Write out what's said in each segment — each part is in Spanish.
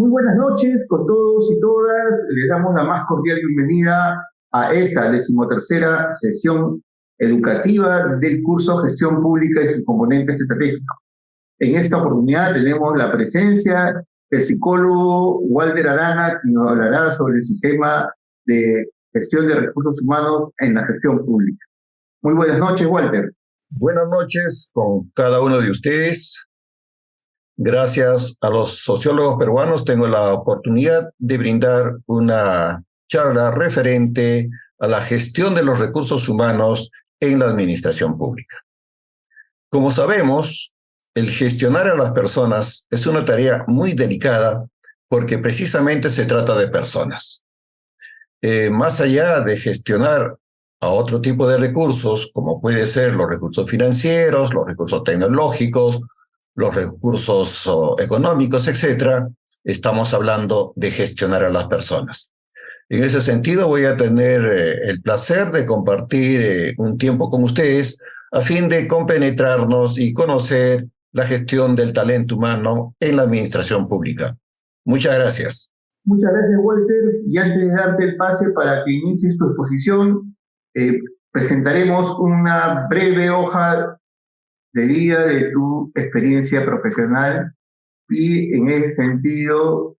Muy buenas noches con todos y todas. Les damos la más cordial bienvenida a esta 13ª sesión educativa del curso Gestión Pública y sus componentes estratégicos. En esta oportunidad tenemos la presencia del psicólogo Walter Arana, quien nos hablará sobre el sistema de gestión de recursos humanos en la gestión pública. Muy buenas noches, Walter. Buenas noches con cada uno de ustedes. Gracias a los sociólogos peruanos tengo la oportunidad de brindar una charla referente a la gestión de los recursos humanos en la administración pública. Como sabemos, el gestionar a las personas es una tarea muy delicada porque precisamente se trata de personas. Más allá de gestionar a otro tipo de recursos, como puede ser los recursos financieros, los recursos tecnológicos, los recursos económicos, etc., estamos hablando de gestionar a las personas. En ese sentido, voy a tener el placer de compartir un tiempo con ustedes a fin de compenetrarnos y conocer la gestión del talento humano en la administración pública. Muchas gracias. Muchas gracias, Walter. Y antes de darte el pase para que inicies tu exposición, presentaremos una breve hoja de vida de tu experiencia profesional y en ese sentido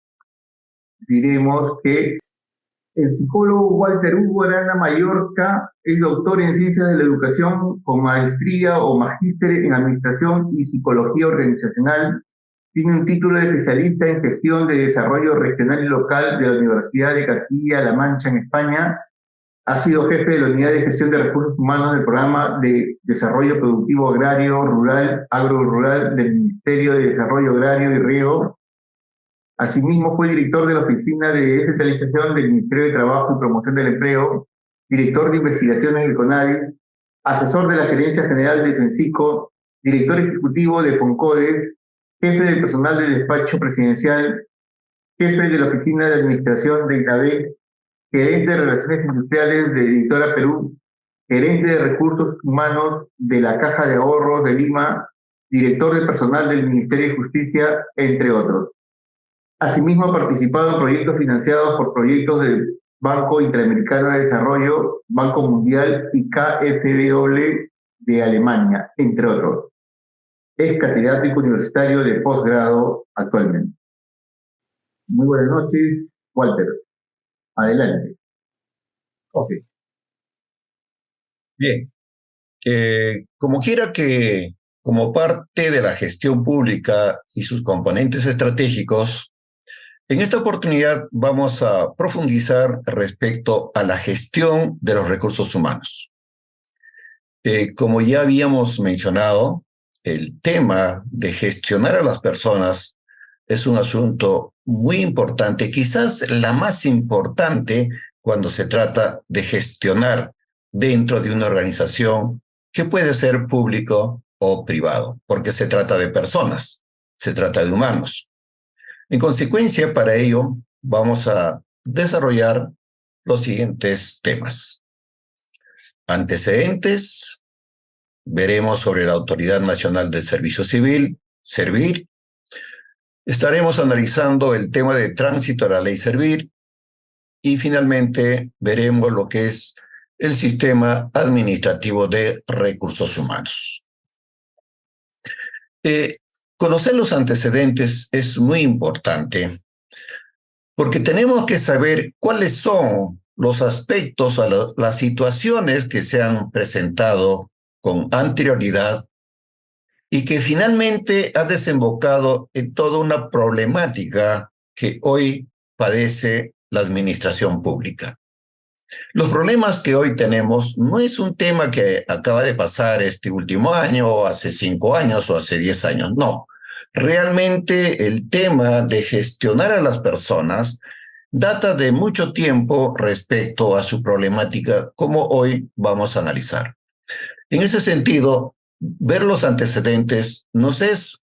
diremos que el psicólogo Walter Hugo Arana Mallorca es doctor en Ciencias de la Educación con maestría o magíster en Administración y Psicología Organizacional. Tiene un título de especialista en Gestión de Desarrollo Regional y Local de la Universidad de Castilla-La Mancha en España. Ha sido jefe de la Unidad de Gestión de Recursos Humanos del Programa de Desarrollo Productivo Agrario, Rural, Agro-Rural del Ministerio de Desarrollo Agrario y Riego. Asimismo, fue director de la Oficina de Descentralización del Ministerio de Trabajo y Promoción del Empleo, director de investigaciones del CONADIS, asesor de la Gerencia General de Censico, director ejecutivo de FONCODES, jefe del personal del despacho presidencial, jefe de la Oficina de Administración de INAVE, gerente de Relaciones Industriales de Editora Perú, gerente de Recursos Humanos de la Caja de Ahorros de Lima, director de personal del Ministerio de Justicia, entre otros. Asimismo, ha participado en proyectos financiados por proyectos del Banco Interamericano de Desarrollo, Banco Mundial y KfW de Alemania, entre otros. Es catedrático universitario de posgrado actualmente. Muy buenas noches, Walter. Adelante. Ok. Bien. Como quiera que, como parte de la gestión pública y sus componentes estratégicos, en esta oportunidad vamos a profundizar respecto a la gestión de los recursos humanos. Como ya habíamos mencionado, el tema de gestionar a las personas es un asunto muy importante, quizás la más importante cuando se trata de gestionar dentro de una organización que puede ser público o privado, porque se trata de personas, se trata de humanos. En consecuencia, para ello, vamos a desarrollar los siguientes temas. Antecedentes, veremos sobre la Autoridad Nacional del Servicio Civil, Servir. Estaremos analizando el tema de tránsito a la ley Servir y finalmente veremos lo que es el sistema administrativo de recursos humanos. Conocer los antecedentes es muy importante porque tenemos que saber cuáles son los aspectos o las situaciones que se han presentado con anterioridad y que finalmente ha desembocado en toda una problemática que hoy padece la administración pública. Los problemas que hoy tenemos no es un tema que acaba de pasar este último año, o hace 5 años, o hace 10 años, no. Realmente el tema de gestionar a las personas data de mucho tiempo respecto a su problemática, como hoy vamos a analizar. En ese sentido, ver los antecedentes nos es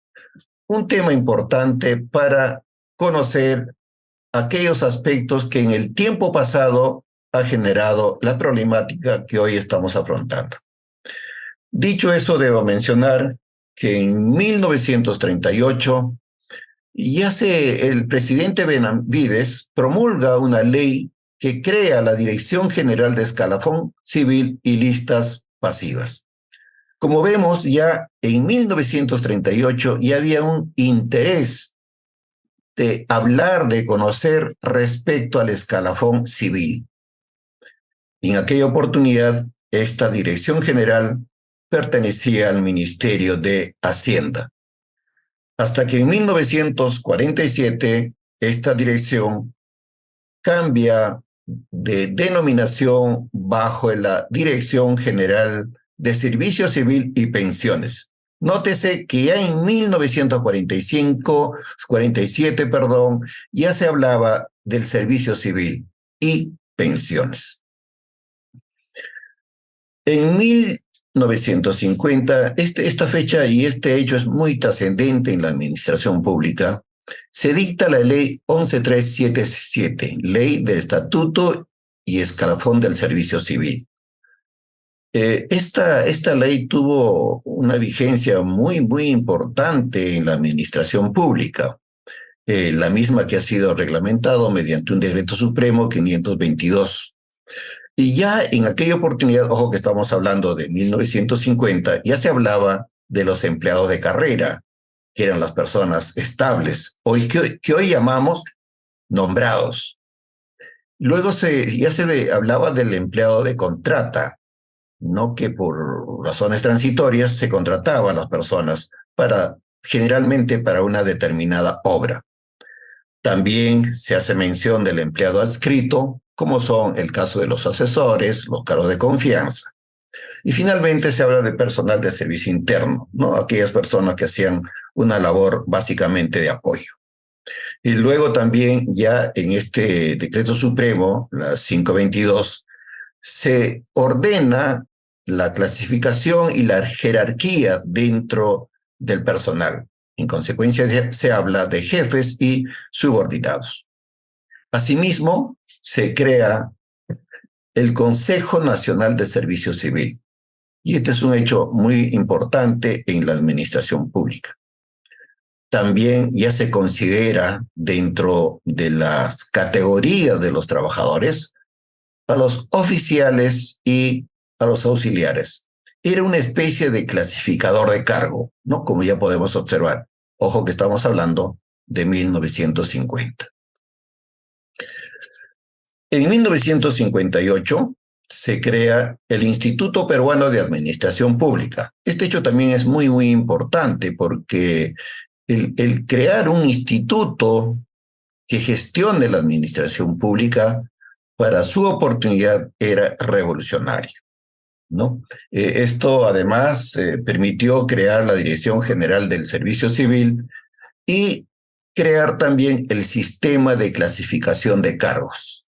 un tema importante para conocer aquellos aspectos que en el tiempo pasado ha generado la problemática que hoy estamos afrontando. Dicho eso, debo mencionar que en 1938 Y el presidente Benavides promulga una ley que crea la Dirección General de Escalafón Civil y Listas Pasivas. Como vemos, ya en 1938 ya había un interés de hablar, de conocer respecto al escalafón civil. En aquella oportunidad, esta Dirección General pertenecía al Ministerio de Hacienda. Hasta que en 1947 esta dirección cambia de denominación bajo la Dirección General de Servicio Civil y Pensiones. Nótese que ya en 1947, ya se hablaba del servicio civil y pensiones. En 1950, esta fecha y este hecho es muy trascendente en la administración pública. Se dicta la ley 11377, Ley del Estatuto y Escalafón del Servicio Civil. Esta ley tuvo una vigencia muy importante en la administración pública, la misma que ha sido reglamentado mediante un decreto supremo 522. Y ya en aquella oportunidad, ojo que estamos hablando de 1950, ya se hablaba de los empleados de carrera, que eran las personas estables, que hoy llamamos nombrados. Luego ya se hablaba del empleado de contrata, no, que por razones transitorias se contrataba a las personas generalmente para una determinada obra. También se hace mención del empleado adscrito, como son el caso de los asesores, los cargos de confianza. Y finalmente se habla de personal de servicio interno, ¿no? Aquellas personas que hacían una labor básicamente de apoyo. Y luego también ya en este decreto supremo, la 522, se ordena la clasificación y la jerarquía dentro del personal. En consecuencia, se habla de jefes y subordinados. Asimismo, se crea el Consejo Nacional de Servicio Civil. Y este es un hecho muy importante en la administración pública. También ya se considera dentro de las categorías de los trabajadores a los oficiales y a los auxiliares. Era una especie de clasificador de cargo, ¿no? Como ya podemos observar. Ojo que estamos hablando de 1950. En 1958 se crea el Instituto Peruano de Administración Pública. Este hecho también es muy importante porque el crear un instituto que gestione la administración pública para su oportunidad era revolucionario, ¿no? Esto además permitió crear la Dirección General del Servicio Civil y crear también el sistema de clasificación de cargos,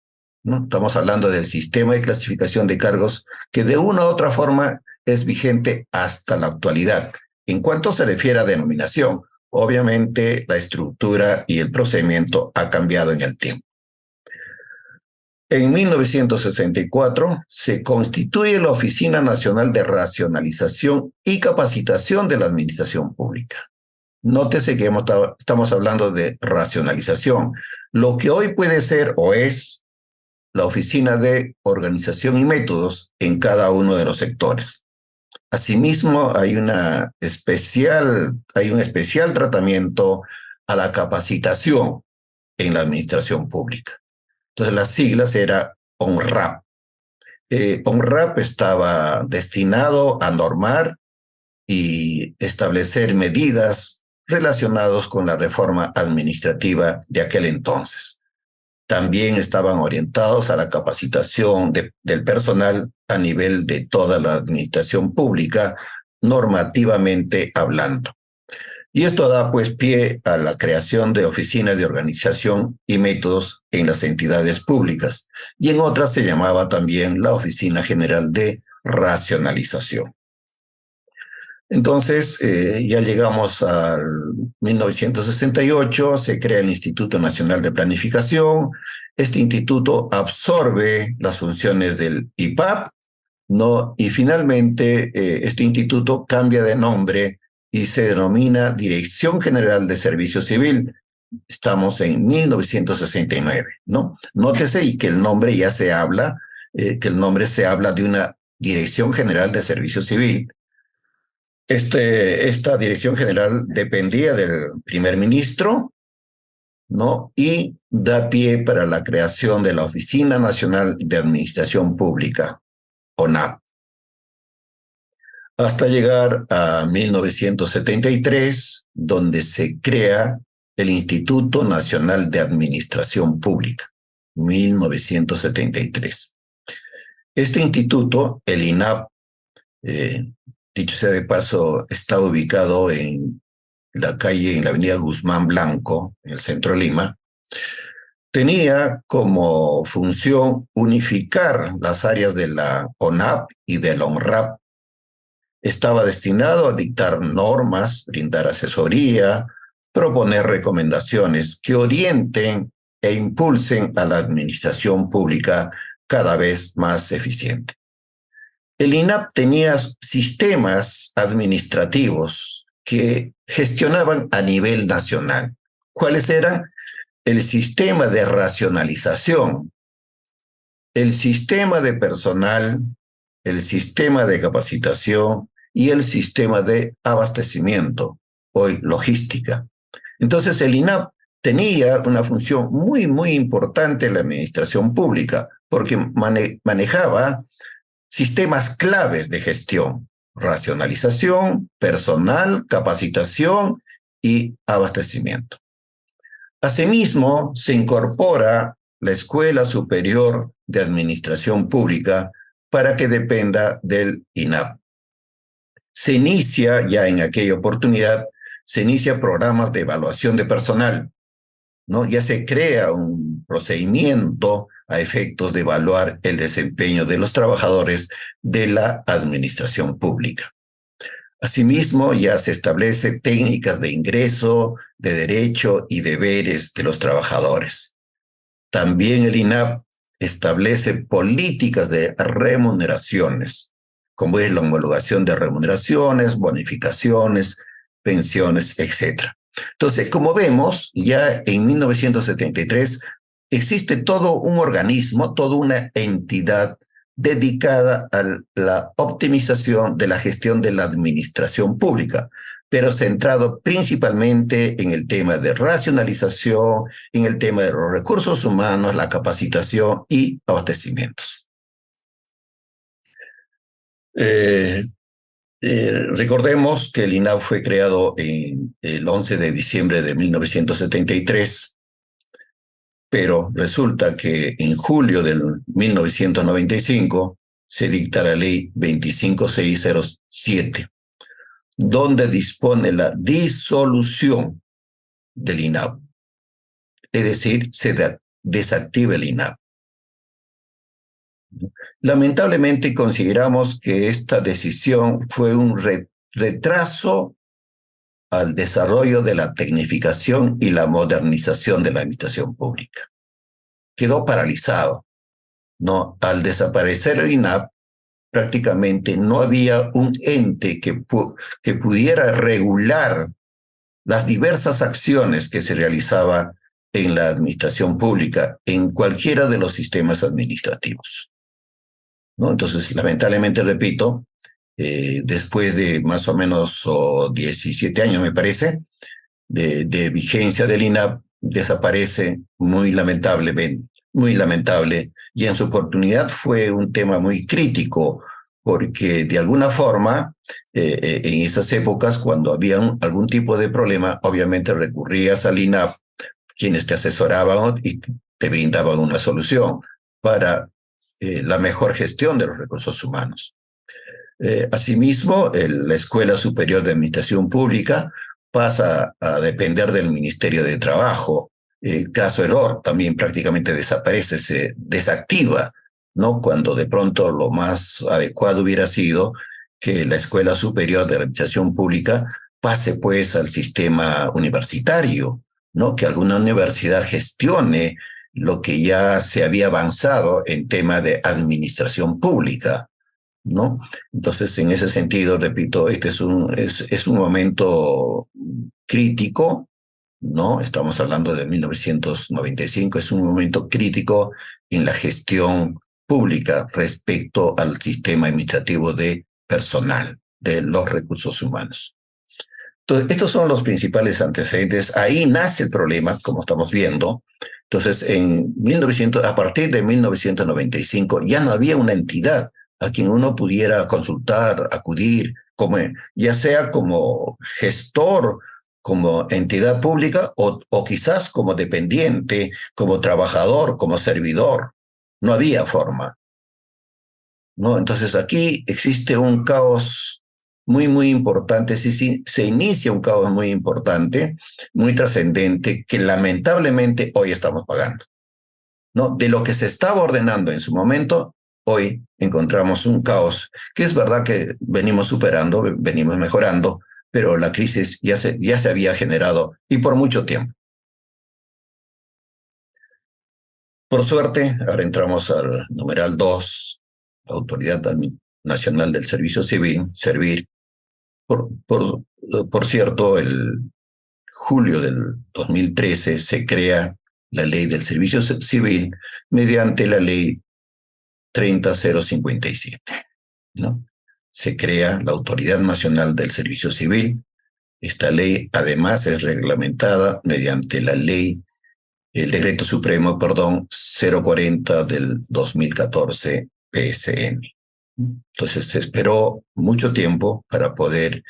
¿no? Estamos hablando del sistema de clasificación de cargos que de una u otra forma es vigente hasta la actualidad. En cuanto se refiere a denominación, obviamente la estructura y el procedimiento ha cambiado en el tiempo. En 1964 se constituye la Oficina Nacional de Racionalización y Capacitación de la Administración Pública. Nótese que estamos hablando de racionalización. Lo que hoy puede ser o es la Oficina de Organización y Métodos en cada uno de los sectores. Asimismo, hay un especial tratamiento a la capacitación en la administración pública. Entonces, las siglas era ONRAP. ONRAP estaba destinado a normar y establecer medidas relacionadas con la reforma administrativa de aquel entonces. También estaban orientados a la capacitación del personal a nivel de toda la administración pública, normativamente hablando. Y esto da pues pie a la creación de oficinas de organización y métodos en las entidades públicas, y en otras se llamaba también la Oficina General de Racionalización. Entonces, ya llegamos al 1968, se crea el Instituto Nacional de Planificación. Este instituto absorbe las funciones del IPAP, ¿no? Y finalmente este instituto cambia de nombre y se denomina Dirección General de Servicio Civil, estamos en 1969, ¿no? Nótese que el nombre ya se habla, que el nombre se habla de una Dirección General de Servicio Civil. Esta Dirección General dependía del primer ministro, ¿no? Y da pie para la creación de la Oficina Nacional de Administración Pública, ONAP, hasta llegar a 1973, donde se crea el Instituto Nacional de Administración Pública, 1973. Este instituto, el INAP, dicho sea de paso, está ubicado en la avenida Guzmán Blanco, en el centro de Lima. Tenía como función unificar las áreas de la ONAP y de la ONRAP. Estaba destinado a dictar normas, brindar asesoría, proponer recomendaciones que orienten e impulsen a la administración pública cada vez más eficiente. El INAP tenía sistemas administrativos que gestionaban a nivel nacional. ¿Cuáles eran? El sistema de racionalización, el sistema de personal, el sistema de capacitación y el sistema de abastecimiento, hoy logística. Entonces el INAP tenía una función muy importante en la administración pública porque manejaba sistemas claves de gestión: racionalización, personal, capacitación y abastecimiento. Asimismo, se incorpora la Escuela Superior de Administración Pública para que dependa del INAP. Se inicia, ya en aquella oportunidad, se inicia programas de evaluación de personal, ¿no? Ya se crea un procedimiento a efectos de evaluar el desempeño de los trabajadores de la administración pública. Asimismo, ya se establece técnicas de ingreso, de derecho y deberes de los trabajadores. También el INAP establece políticas de remuneraciones, como es la homologación de remuneraciones, bonificaciones, pensiones, etc. Entonces, como vemos, ya en 1973 existe todo un organismo, toda una entidad dedicada a la optimización de la gestión de la administración pública, pero centrado principalmente en el tema de racionalización, en el tema de los recursos humanos, la capacitación y abastecimientos. Recordemos que el INAP fue creado el 11 de diciembre de 1973, pero resulta que en julio del 1995 se dicta la ley 25607, donde dispone la disolución del INAP. Es decir, se desactiva el INAP. Lamentablemente consideramos que esta decisión fue un retraso al desarrollo de la tecnificación y la modernización de la administración pública. Quedó paralizado, ¿no? Al desaparecer el INAP, prácticamente no había un ente que pudiera regular las diversas acciones que se realizaban en la administración pública, en cualquiera de los sistemas administrativos, ¿no? Entonces, lamentablemente, repito, después de más o menos 17 años, me parece, de vigencia del INAP, desaparece muy lamentable, y en su oportunidad fue un tema muy crítico, porque de alguna forma, en esas épocas, cuando había algún tipo de problema, obviamente recurrías al INAP, quienes te asesoraban y te brindaban una solución para la mejor gestión de los recursos humanos. Asimismo, la Escuela Superior de Administración Pública pasa a depender del Ministerio de Trabajo. Caso error, también prácticamente desaparece, se desactiva, ¿no? Cuando de pronto lo más adecuado hubiera sido que la Escuela Superior de Administración Pública pase pues al sistema universitario, ¿no? Que alguna universidad gestione lo que ya se había avanzado en tema de administración pública, ¿no? Entonces, en ese sentido, repito, este es un momento crítico ¿no? Estamos hablando de 1995, es un momento crítico en la gestión pública respecto al sistema administrativo de personal, de los recursos humanos. Entonces, estos son los principales antecedentes. Ahí nace el problema, como estamos viendo. Entonces, a partir de 1995 ya no había una entidad a quien uno pudiera consultar, acudir, ya sea como gestor, como entidad pública o quizás como dependiente, como trabajador, como servidor. No había forma, ¿no? Entonces aquí existe un caos muy importante, sí, se inicia un caos muy importante, muy trascendente, que lamentablemente hoy estamos pagando, ¿no? De lo que se estaba ordenando en su momento, hoy encontramos un caos, que es verdad que venimos superando, venimos mejorando, pero la crisis ya se había generado y por mucho tiempo. Por suerte, ahora entramos al numeral 2, la Autoridad Nacional del Servicio Civil, Servir. Por cierto, el julio del 2013 se crea la Ley del Servicio Civil mediante la Ley 30057, ¿no? Se crea la Autoridad Nacional del Servicio Civil. Esta ley además es reglamentada mediante la ley, el Decreto Supremo, 040 del 2014 PSN. Entonces se esperó mucho tiempo para poder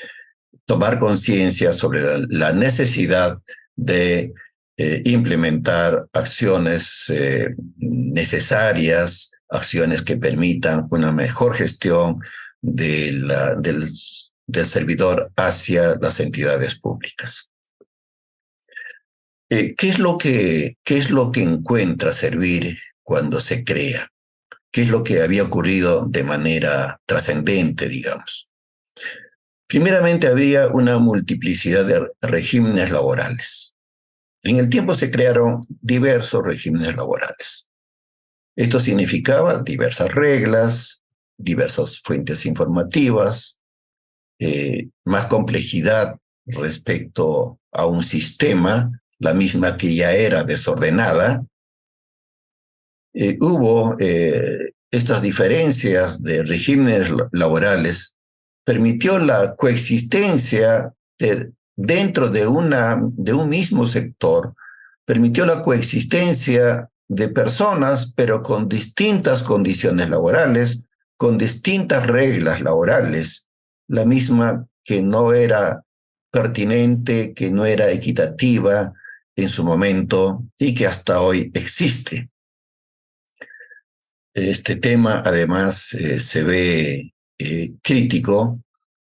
tomar conciencia sobre la necesidad de implementar acciones necesarias, acciones que permitan una mejor gestión del servidor hacia las entidades públicas. ¿Qué es lo que encuentra Servir cuando se crea? ¿Qué es lo que había ocurrido de manera trascendente, digamos? Primeramente, había una multiplicidad de regímenes laborales. En el tiempo se crearon diversos regímenes laborales. Esto significaba diversas reglas, diversas fuentes informativas, más complejidad respecto a un sistema, la misma que ya era desordenada. Hubo estas diferencias de regímenes laborales, permitió la coexistencia dentro de un mismo sector, permitió la coexistencia de personas, pero con distintas condiciones laborales, con distintas reglas laborales, la misma que no era pertinente, que no era equitativa en su momento y que hasta hoy existe. Este tema, además, se ve crítico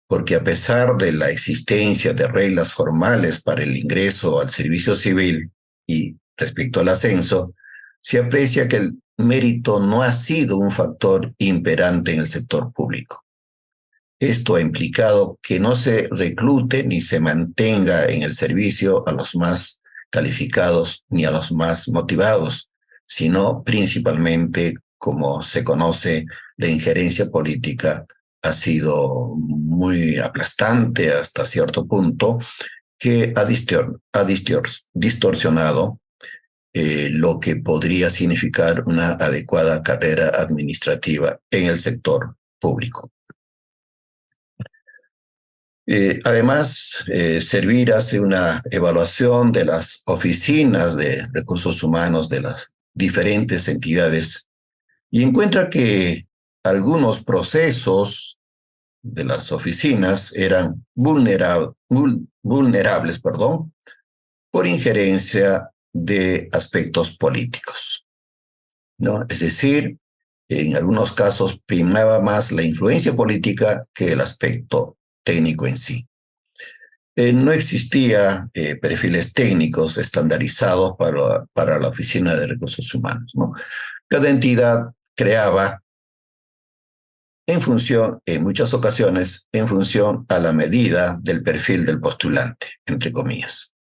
porque a pesar de la existencia de reglas formales para el ingreso al servicio civil y respecto al ascenso, se aprecia que el mérito no ha sido un factor imperante en el sector público. Esto ha implicado que no se reclute ni se mantenga en el servicio a los más calificados ni a los más motivados, sino principalmente, como se conoce, la injerencia política ha sido muy aplastante hasta cierto punto, que ha distorsionado lo que podría significar una adecuada carrera administrativa en el sector público. Además, Servir hace una evaluación de las oficinas de recursos humanos de las diferentes entidades y encuentra que algunos procesos de las oficinas eran vulnerables, por injerencia de aspectos políticos, ¿no? Es decir, en algunos casos primaba más la influencia política que el aspecto técnico en sí. No existía perfiles técnicos estandarizados para la Oficina de Recursos Humanos, ¿no? Cada entidad creaba en muchas ocasiones, en función a la medida del perfil del postulante, entre comillas,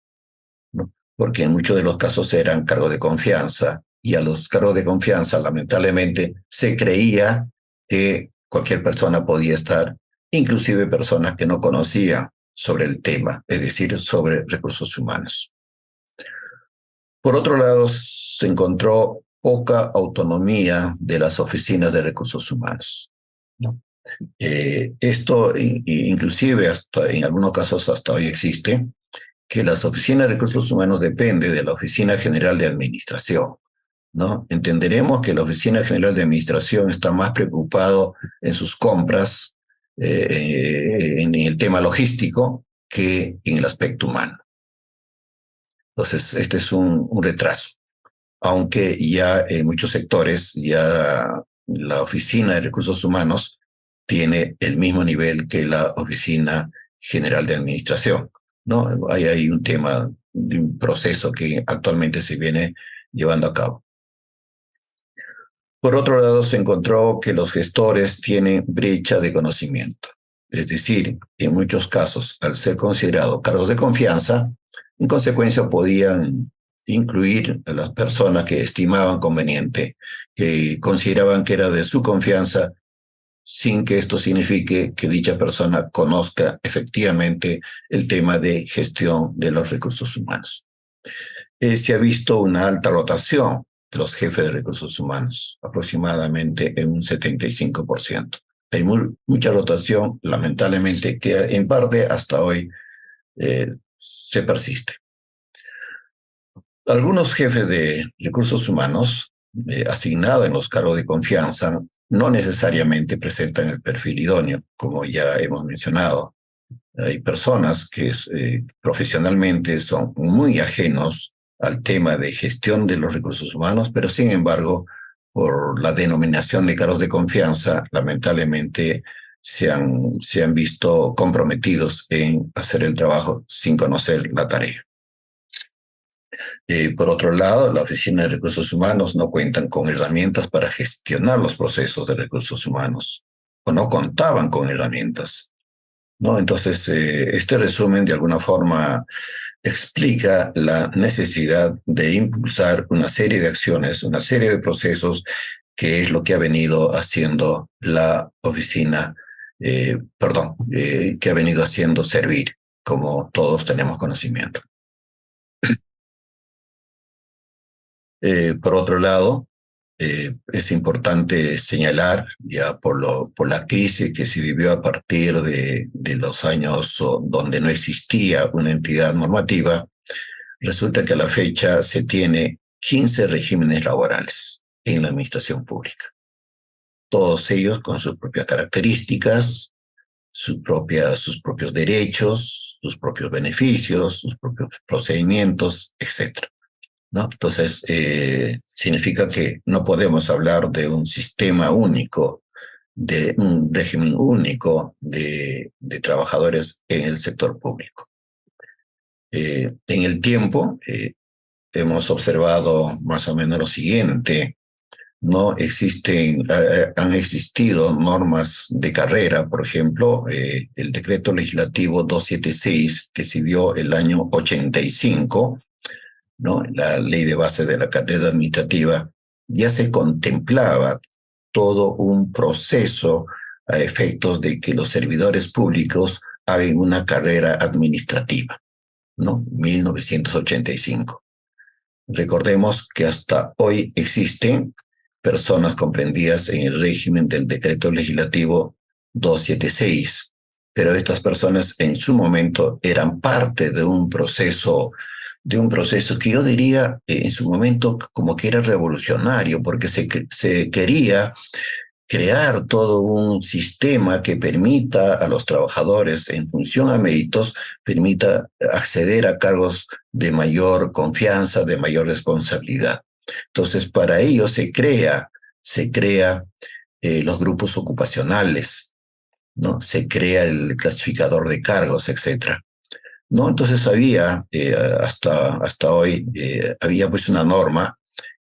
¿no? Porque en muchos de los casos eran cargos de confianza, y a los cargos de confianza, lamentablemente, se creía que cualquier persona podía estar, inclusive personas que no conocían sobre el tema, es decir, sobre recursos humanos. Por otro lado, se encontró poca autonomía de las oficinas de recursos humanos, ¿no? Esto inclusive hasta en algunos casos hasta hoy existe, que las oficinas de recursos humanos dependen de la Oficina General de Administración, ¿no? Entenderemos que la Oficina General de Administración está más preocupado en sus compras, en el tema logístico, que en el aspecto humano. Entonces, este es un retraso, aunque ya en muchos sectores ya la Oficina de Recursos Humanos tiene el mismo nivel que la Oficina General de Administración, ¿no? Hay ahí un tema, un proceso que actualmente se viene llevando a cabo. Por otro lado, se encontró que los gestores tienen brecha de conocimiento. Es decir, en muchos casos, al ser considerados cargos de confianza, en consecuencia podían incluir a las personas que estimaban conveniente, que consideraban que era de su confianza, sin que esto signifique que dicha persona conozca efectivamente el tema de gestión de los recursos humanos. Se ha visto una alta rotación de los jefes de recursos humanos, aproximadamente en un 75%. Hay mucha rotación, lamentablemente, que en parte hasta hoy se persiste. Algunos jefes de recursos humanos asignados en los cargos de confianza no necesariamente presentan el perfil idóneo, como ya hemos mencionado. Hay personas que profesionalmente son muy ajenos al tema de gestión de los recursos humanos, pero sin embargo, por la denominación de cargos de confianza, lamentablemente se han visto comprometidos en hacer el trabajo sin conocer la tarea. Por otro lado, la Oficina de Recursos Humanos no cuentan con herramientas para gestionar los procesos de recursos humanos, o no contaban con herramientas, ¿no? Entonces, este resumen de alguna forma explica la necesidad de impulsar una serie de acciones, una serie de procesos, que es lo que ha venido haciendo la oficina, que ha venido haciendo Servir, como todos tenemos conocimiento. Por otro lado, es importante señalar, ya por la crisis que se vivió a partir de los años donde no existía una entidad normativa, resulta que a la fecha se tiene 15 regímenes laborales en la administración pública. Todos ellos con sus propias características, sus propios derechos, sus propios beneficios, sus propios procedimientos, etc., ¿no? Entonces, significa que no podemos hablar de un sistema único, de un régimen único de trabajadores en el sector público. En el tiempo, hemos observado más o menos lo siguiente, ¿no? Han existido normas de carrera, por ejemplo, el decreto legislativo 276, que se dio el año 85, ¿no? La ley de base de la carrera administrativa, ya se contemplaba todo un proceso a efectos de que los servidores públicos hagan una carrera administrativa, ¿no? 1985. Recordemos que hasta hoy existen personas comprendidas en el régimen del decreto legislativo 276, pero estas personas en su momento eran parte de un proceso que yo diría en su momento como que era revolucionario, porque se quería crear todo un sistema que permita a los trabajadores, en función a méritos, permita acceder a cargos de mayor confianza, de mayor responsabilidad. Entonces, para ello se crea los grupos ocupacionales, ¿no? Se crea el clasificador de cargos, etcétera, ¿no? Entonces había, hasta hoy, había pues una norma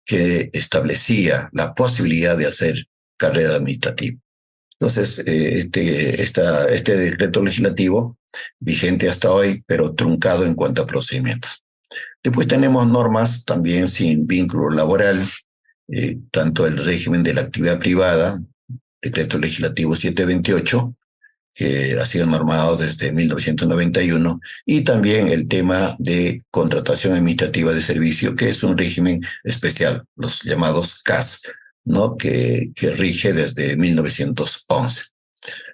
que establecía la posibilidad de hacer carrera administrativa. Entonces, este decreto legislativo, vigente hasta hoy, pero truncado en cuanto a procedimientos. Después tenemos normas también sin vínculo laboral, tanto el régimen de la actividad privada, decreto legislativo 728, que ha sido normado desde 1991, y también el tema de contratación administrativa de servicio, que es un régimen especial, los llamados CAS, ¿no? que rige desde 1911.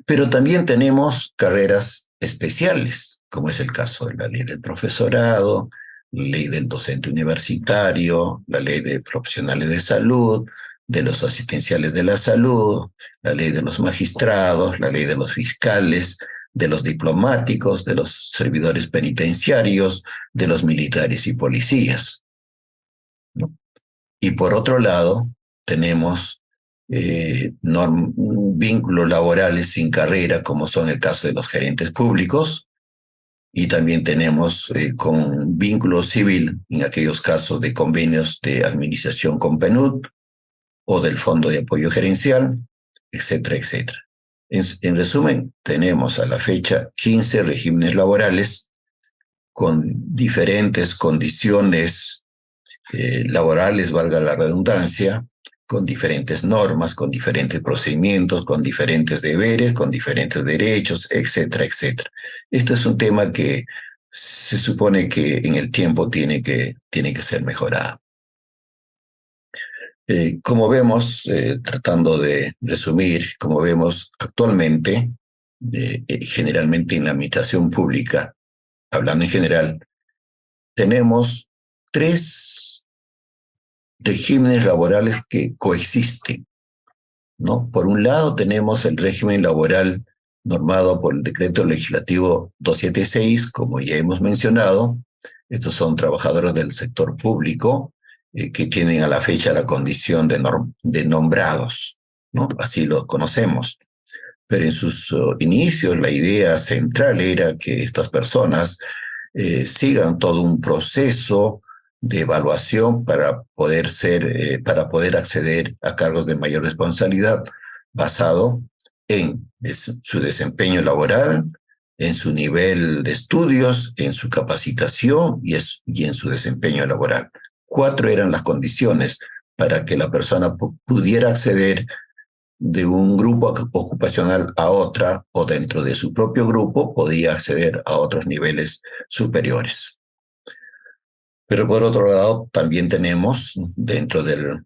Pero también tenemos carreras especiales, como es el caso de la ley del profesorado, la ley del docente universitario, la ley de profesionales de salud, de los asistenciales de la salud, la ley de los magistrados, la ley de los fiscales, de los diplomáticos, de los servidores penitenciarios, de los militares y policías, ¿no? Y por otro lado, tenemos vínculos laborales sin carrera, como son el caso de los gerentes públicos, y también tenemos con vínculo civil en aquellos casos de convenios de administración con PNUD o del Fondo de Apoyo Gerencial, etcétera, etcétera. En resumen, tenemos a la fecha 15 regímenes laborales con diferentes condiciones laborales, valga la redundancia, con diferentes normas, con diferentes procedimientos, con diferentes deberes, con diferentes derechos, etcétera, etcétera. Esto es un tema que se supone que en el tiempo tiene que ser mejorado. Como vemos, tratando de resumir, como vemos actualmente, generalmente en la administración pública, hablando en general, tenemos 3 regímenes laborales que coexisten, ¿no? Por un lado tenemos el régimen laboral normado por el Decreto Legislativo 276, como ya hemos mencionado. Estos son trabajadores del sector público que tienen a la fecha la condición de nombrados, ¿no? Así lo conocemos. Pero en sus inicios la idea central era que estas personas sigan todo un proceso de evaluación para poder acceder a cargos de mayor responsabilidad, basado en su desempeño laboral, en su nivel de estudios, en su capacitación y en su desempeño laboral. 4 eran las condiciones para que la persona pudiera acceder de un grupo ocupacional a otra, o dentro de su propio grupo podía acceder a otros niveles superiores. Pero por otro lado, también tenemos dentro del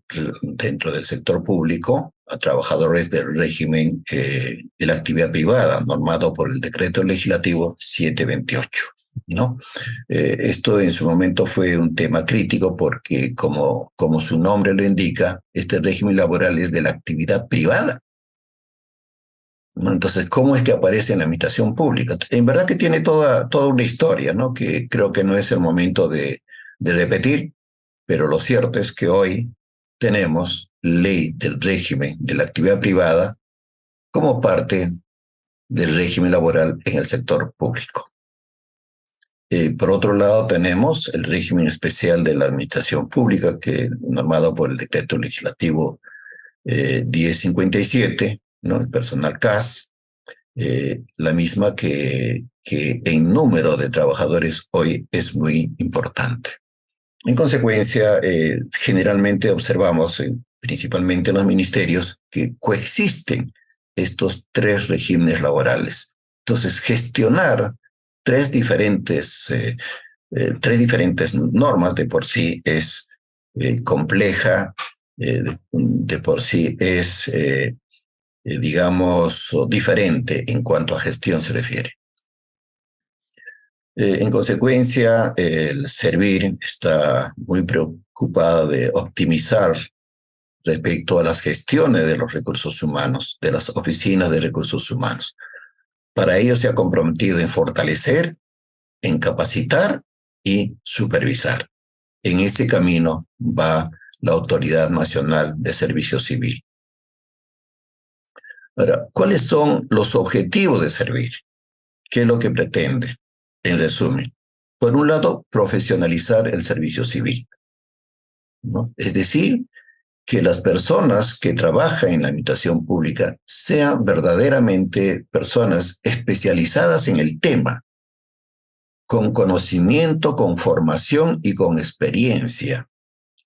sector público a trabajadores del régimen de la actividad privada, normado por el Decreto Legislativo 728, ¿no? Esto en su momento fue un tema crítico porque, como su nombre lo indica, este régimen laboral es de la actividad privada, ¿no? Entonces, ¿cómo es que aparece en la administración pública? En verdad que tiene toda una historia, ¿no? Que creo que no es el momento de repetir, pero lo cierto es que hoy tenemos ley del régimen de la actividad privada como parte del régimen laboral en el sector público. Por otro lado, tenemos el régimen especial de la administración pública, que normado por el Decreto Legislativo 1057, ¿no? El personal CAS, la misma que en número de trabajadores hoy es muy importante. En consecuencia, generalmente observamos, principalmente en los ministerios, que coexisten estos 3 regímenes laborales. Entonces, gestionar 3 diferentes normas de por sí es compleja, de por sí es, digamos, diferente en cuanto a gestión se refiere. En consecuencia, el Servir está muy preocupada de optimizar respecto a las gestiones de los recursos humanos, de las oficinas de recursos humanos. Para ello se ha comprometido en fortalecer, en capacitar y supervisar. En ese camino va la Autoridad Nacional de Servicio Civil. Ahora, ¿cuáles son los objetivos de Servir? ¿Qué es lo que pretende? En resumen, por un lado, profesionalizar el servicio civil, ¿no? Es decir, que las personas que trabajan en la administración pública sean verdaderamente personas especializadas en el tema, con conocimiento, con formación y con experiencia,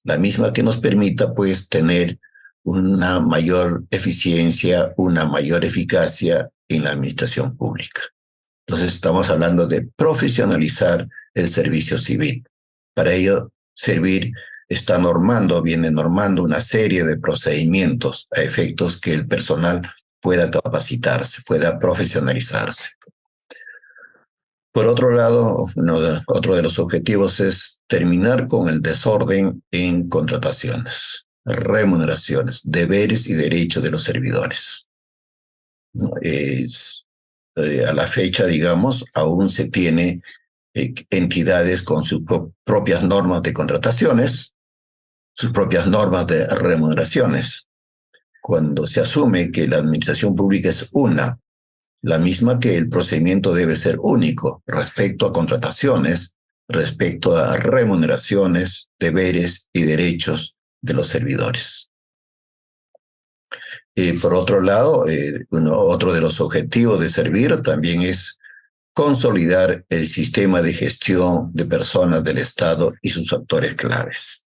la misma que nos permita, pues, tener una mayor eficiencia, una mayor eficacia en la administración pública. Entonces estamos hablando de profesionalizar el servicio civil. Para ello, Servir viene normando una serie de procedimientos a efectos que el personal pueda capacitarse, pueda profesionalizarse. Por otro lado, otro de los objetivos es terminar con el desorden en contrataciones, remuneraciones, deberes y derechos de los servidores. A la fecha, digamos, aún se tiene entidades con sus propias normas de contrataciones, sus propias normas de remuneraciones. Cuando se asume que la administración pública es la misma que el procedimiento debe ser único respecto a contrataciones, respecto a remuneraciones, deberes y derechos de los servidores. Por otro lado, otro de los objetivos de Servir también es consolidar el sistema de gestión de personas del Estado y sus actores claves.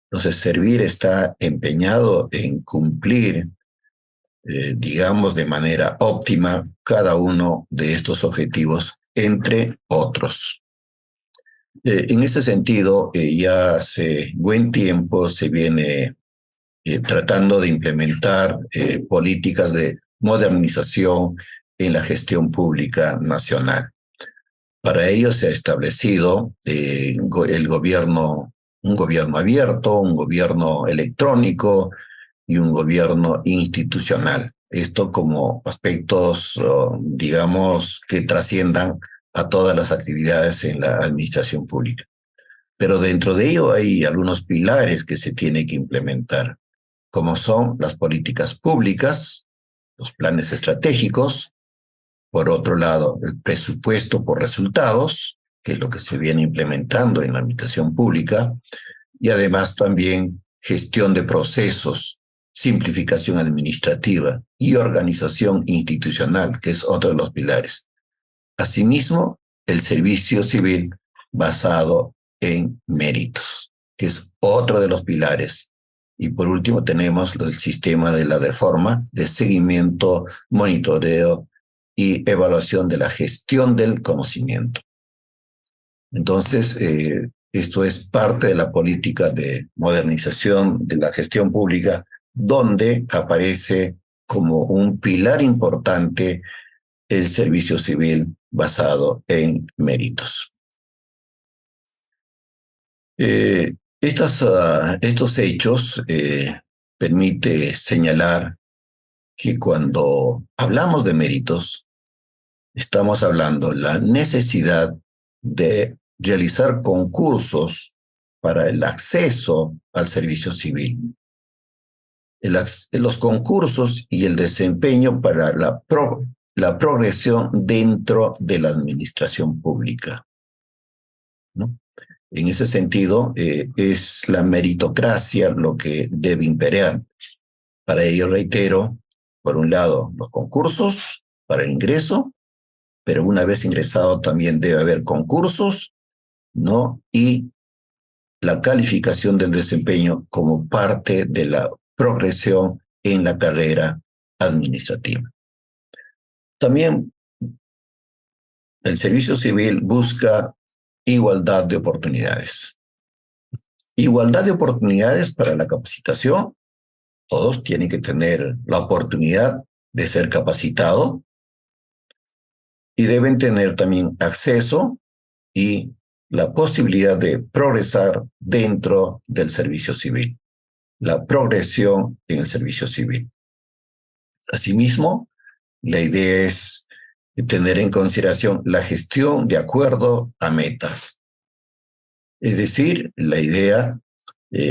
Entonces, Servir está empeñado en cumplir, digamos, de manera óptima cada uno de estos objetivos, entre otros. En ese sentido, ya hace buen tiempo se viene tratando de implementar políticas de modernización en la gestión pública nacional. Para ello se ha establecido un gobierno abierto, un gobierno electrónico y un gobierno institucional. Esto como aspectos, digamos, que trasciendan a todas las actividades en la administración pública. Pero dentro de ello hay algunos pilares que se tienen que implementar, como son las políticas públicas, los planes estratégicos. Por otro lado, el presupuesto por resultados, que es lo que se viene implementando en la administración pública, y además también gestión de procesos, simplificación administrativa y organización institucional, que es otro de los pilares. Asimismo, el servicio civil basado en méritos, que es otro de los pilares. Y por último tenemos el sistema de la reforma de seguimiento, monitoreo y evaluación de la gestión del conocimiento. Entonces, esto es parte de la política de modernización de la gestión pública, donde aparece como un pilar importante el servicio civil basado en méritos. Estos hechos permite señalar que cuando hablamos de méritos, estamos hablando de la necesidad de realizar concursos para el acceso al servicio civil. Los concursos y el desempeño para la progresión dentro de la administración pública, ¿no? En ese sentido, es la meritocracia lo que debe imperar. Para ello, reitero, por un lado, los concursos para el ingreso, pero una vez ingresado también debe haber concursos, ¿no? Y la calificación del desempeño como parte de la progresión en la carrera administrativa. También el servicio civil busca igualdad de oportunidades. Igualdad de oportunidades para la capacitación. Todos tienen que tener la oportunidad de ser capacitado y deben tener también acceso y la posibilidad de progresar dentro del servicio civil, la progresión en el servicio civil. Asimismo, la idea es tener en consideración la gestión de acuerdo a metas. Es decir, la idea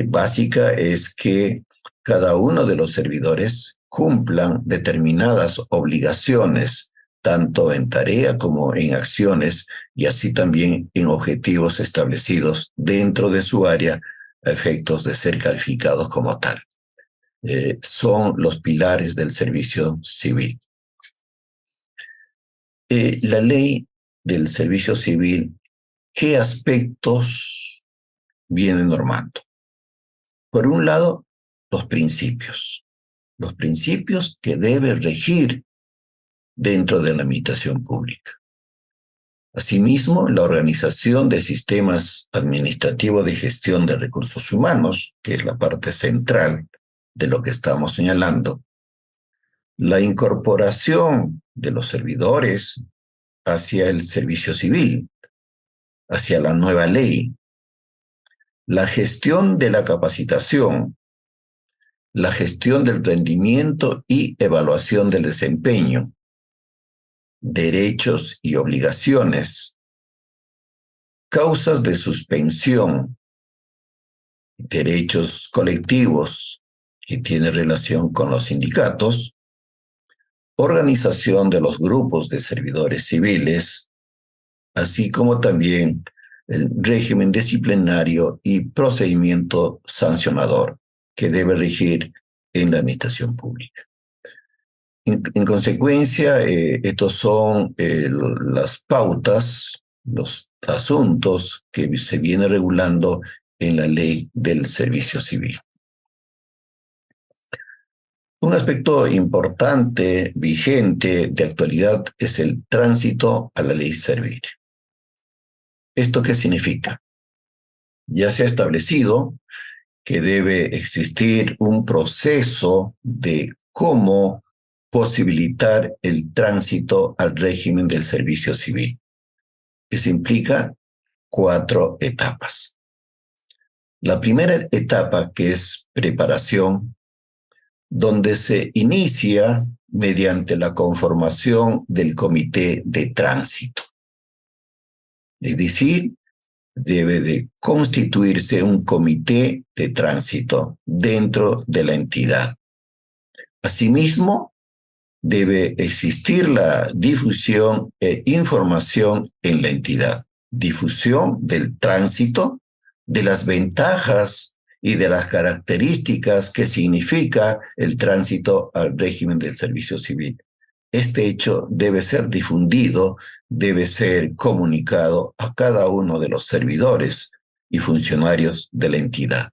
básica es que cada uno de los servidores cumplan determinadas obligaciones, tanto en tarea como en acciones, y así también en objetivos establecidos dentro de su área a efectos de ser calificados como tal. Son los pilares del servicio civil. La ley del servicio civil, ¿qué aspectos viene normando? Por un lado, los principios que debe regir dentro de la administración pública. Asimismo, la organización de sistemas administrativos de gestión de recursos humanos, que es la parte central de lo que estamos señalando, la incorporación de los servidores hacia el servicio civil, hacia la nueva ley, la gestión de la capacitación, la gestión del rendimiento y evaluación del desempeño, derechos y obligaciones, causas de suspensión, derechos colectivos que tienen relación con los sindicatos, organización de los grupos de servidores civiles, así como también el régimen disciplinario y procedimiento sancionador que debe regir en la administración pública. En consecuencia, estos son las pautas, los asuntos que se viene regulando en la ley del servicio civil. Un aspecto importante, vigente, de actualidad, es el tránsito a la ley servil. ¿Esto qué significa? Ya se ha establecido que debe existir un proceso de cómo posibilitar el tránsito al régimen del servicio civil. Eso implica 4 etapas. La primera etapa, que es preparación, donde se inicia mediante la conformación del comité de tránsito. Es decir, debe de constituirse un comité de tránsito dentro de la entidad. Asimismo, debe existir la difusión e información en la entidad. Difusión del tránsito, de las ventajas y de las características que significa el tránsito al régimen del servicio civil. Este hecho debe ser difundido, debe ser comunicado a cada uno de los servidores y funcionarios de la entidad.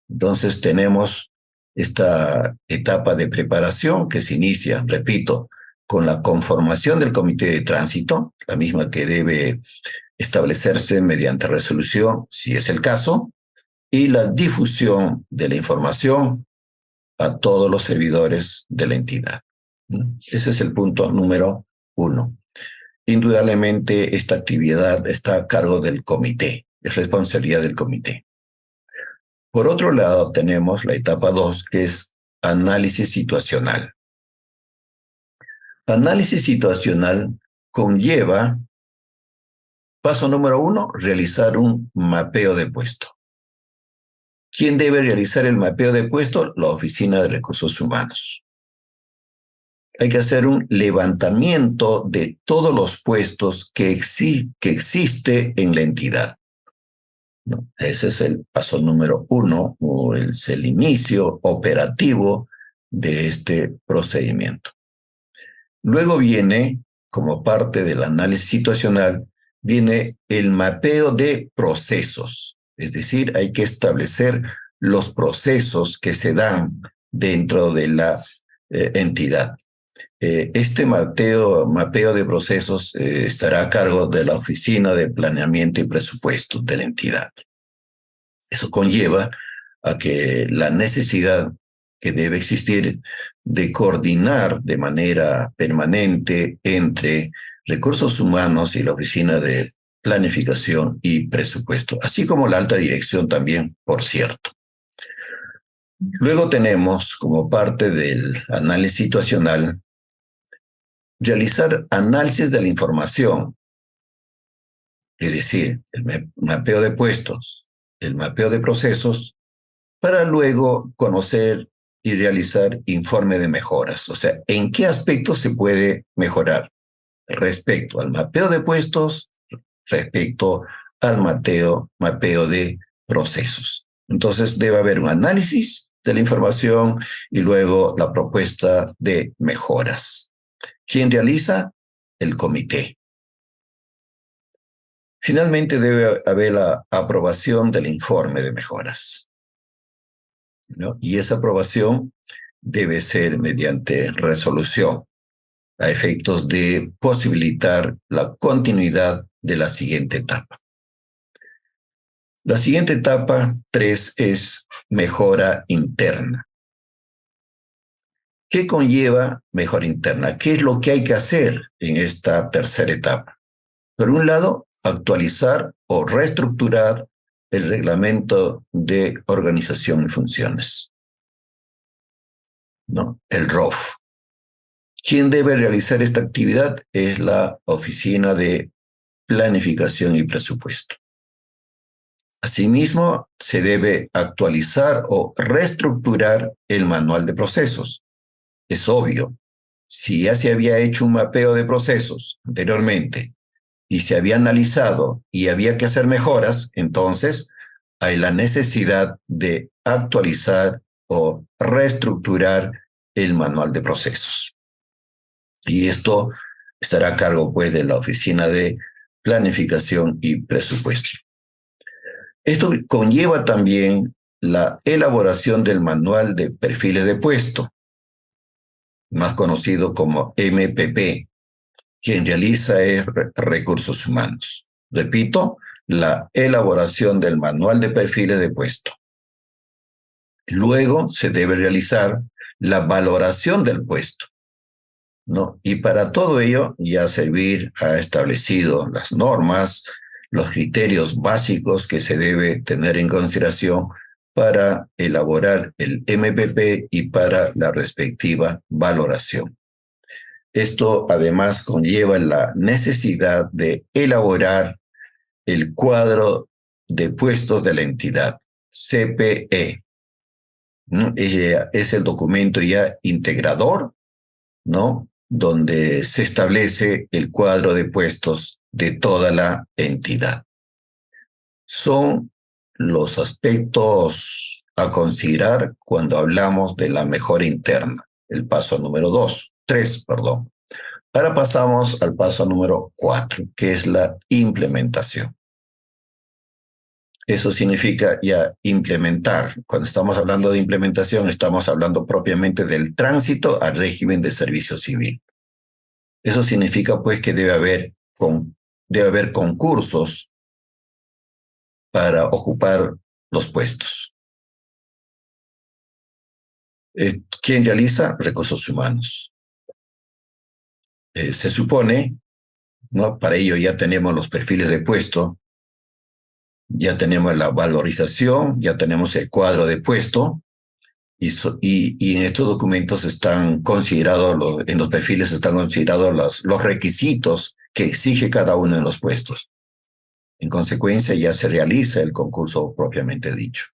Entonces tenemos esta etapa de preparación que se inicia, repito, con la conformación del comité de tránsito, la misma que debe establecerse mediante resolución, si es el caso, y la difusión de la información a todos los servidores de la entidad. Ese es el punto número 1. Indudablemente, esta actividad está a cargo del comité, es responsabilidad del comité. Por otro lado, tenemos la etapa 2, que es análisis situacional. Análisis situacional conlleva, paso número 1, realizar un mapeo de puesto. ¿Quién debe realizar el mapeo de puesto? La Oficina de Recursos Humanos. Hay que hacer un levantamiento de todos los puestos que existe en la entidad. ¿No? Ese es el paso número 1, o es el inicio operativo de este procedimiento. Luego viene, como parte del análisis situacional, viene el mapeo de procesos. Es decir, hay que establecer los procesos que se dan dentro de la entidad. Este mapeo de procesos estará a cargo de la Oficina de Planeamiento y Presupuesto de la entidad. Eso conlleva a que la necesidad que debe existir de coordinar de manera permanente entre recursos humanos y la Oficina de Planificación y Presupuesto, así como la alta dirección también, por cierto. Luego tenemos, como parte del análisis situacional, realizar análisis de la información, es decir, el mapeo de puestos, el mapeo de procesos, para luego conocer y realizar informe de mejoras. O sea, ¿en qué aspectos se puede mejorar respecto al mapeo de puestos, respecto al mapeo de procesos? Entonces debe haber un análisis de la información y luego la propuesta de mejoras. ¿Quién realiza? El comité. Finalmente debe haber la aprobación del informe de mejoras, ¿no? Y esa aprobación debe ser mediante resolución. a efectos de posibilitar la continuidad de la siguiente etapa. La siguiente etapa, 3, es mejora interna. ¿Qué conlleva mejora interna? ¿Qué es lo que hay que hacer en esta tercera etapa? Por un lado, actualizar o reestructurar el reglamento de organización y funciones, ¿no? El ROF. ¿Quién debe realizar esta actividad? Es la Oficina de Planificación y Presupuesto. Asimismo, se debe actualizar o reestructurar el manual de procesos. Es obvio, si ya se había hecho un mapeo de procesos anteriormente y se había analizado y había que hacer mejoras, entonces hay la necesidad de actualizar o reestructurar el manual de procesos. Y esto estará a cargo, pues, de la Oficina de Planificación y Presupuesto. Esto conlleva también la elaboración del manual de perfiles de puesto, más conocido como MPP. Quien realiza es Recursos Humanos. Repito, la elaboración del manual de perfiles de puesto. Luego se debe realizar la valoración del puesto, ¿no? Y para todo ello ya Servir ha establecido las normas, los criterios básicos que se debe tener en consideración para elaborar el MPP y para la respectiva valoración. Esto además conlleva la necesidad de elaborar el cuadro de puestos de la entidad, CPE, ¿no? Es el documento ya integrador, ¿no? Donde se establece el cuadro de puestos de toda la entidad. Son los aspectos a considerar cuando hablamos de la mejora interna, el paso número 3. Ahora pasamos al paso número 4, que es la implementación. Eso significa ya implementar. Cuando estamos hablando de implementación, estamos hablando propiamente del tránsito al régimen de servicio civil. Eso significa, pues, que debe haber concursos para ocupar los puestos. ¿Quién realiza? Recursos Humanos. Se supone, ¿no? Para ello ya tenemos los perfiles de puesto, ya tenemos la valorización, ya tenemos el cuadro de puesto, y en estos documentos están considerados, en los perfiles están considerados los requisitos que exige cada uno de los puestos. En consecuencia, ya se realiza el concurso propiamente dicho.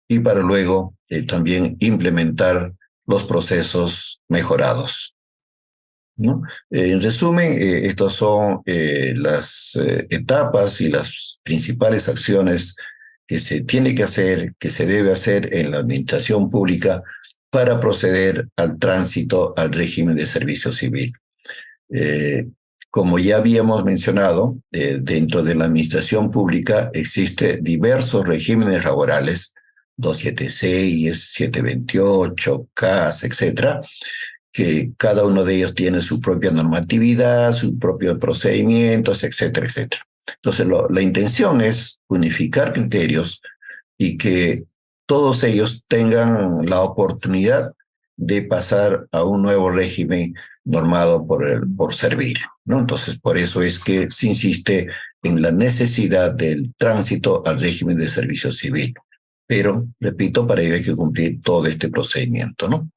Y para luego también implementar los procesos mejorados, ¿no? En resumen, estas son las etapas y las principales acciones que se tiene que hacer, que se debe hacer en la administración pública para proceder al tránsito al régimen de servicio civil. Como ya habíamos mencionado, dentro de la administración pública existen diversos regímenes laborales, 276, 728, CAS, etcétera, que cada uno de ellos tiene su propia normatividad, sus propios procedimientos, etcétera, etcétera. Entonces, la intención es unificar criterios y que todos ellos tengan la oportunidad de pasar a un nuevo régimen normado por Servir, ¿no? Entonces, por eso es que se insiste en la necesidad del tránsito al régimen de servicio civil. Pero, repito, para ello hay que cumplir todo este procedimiento, ¿no?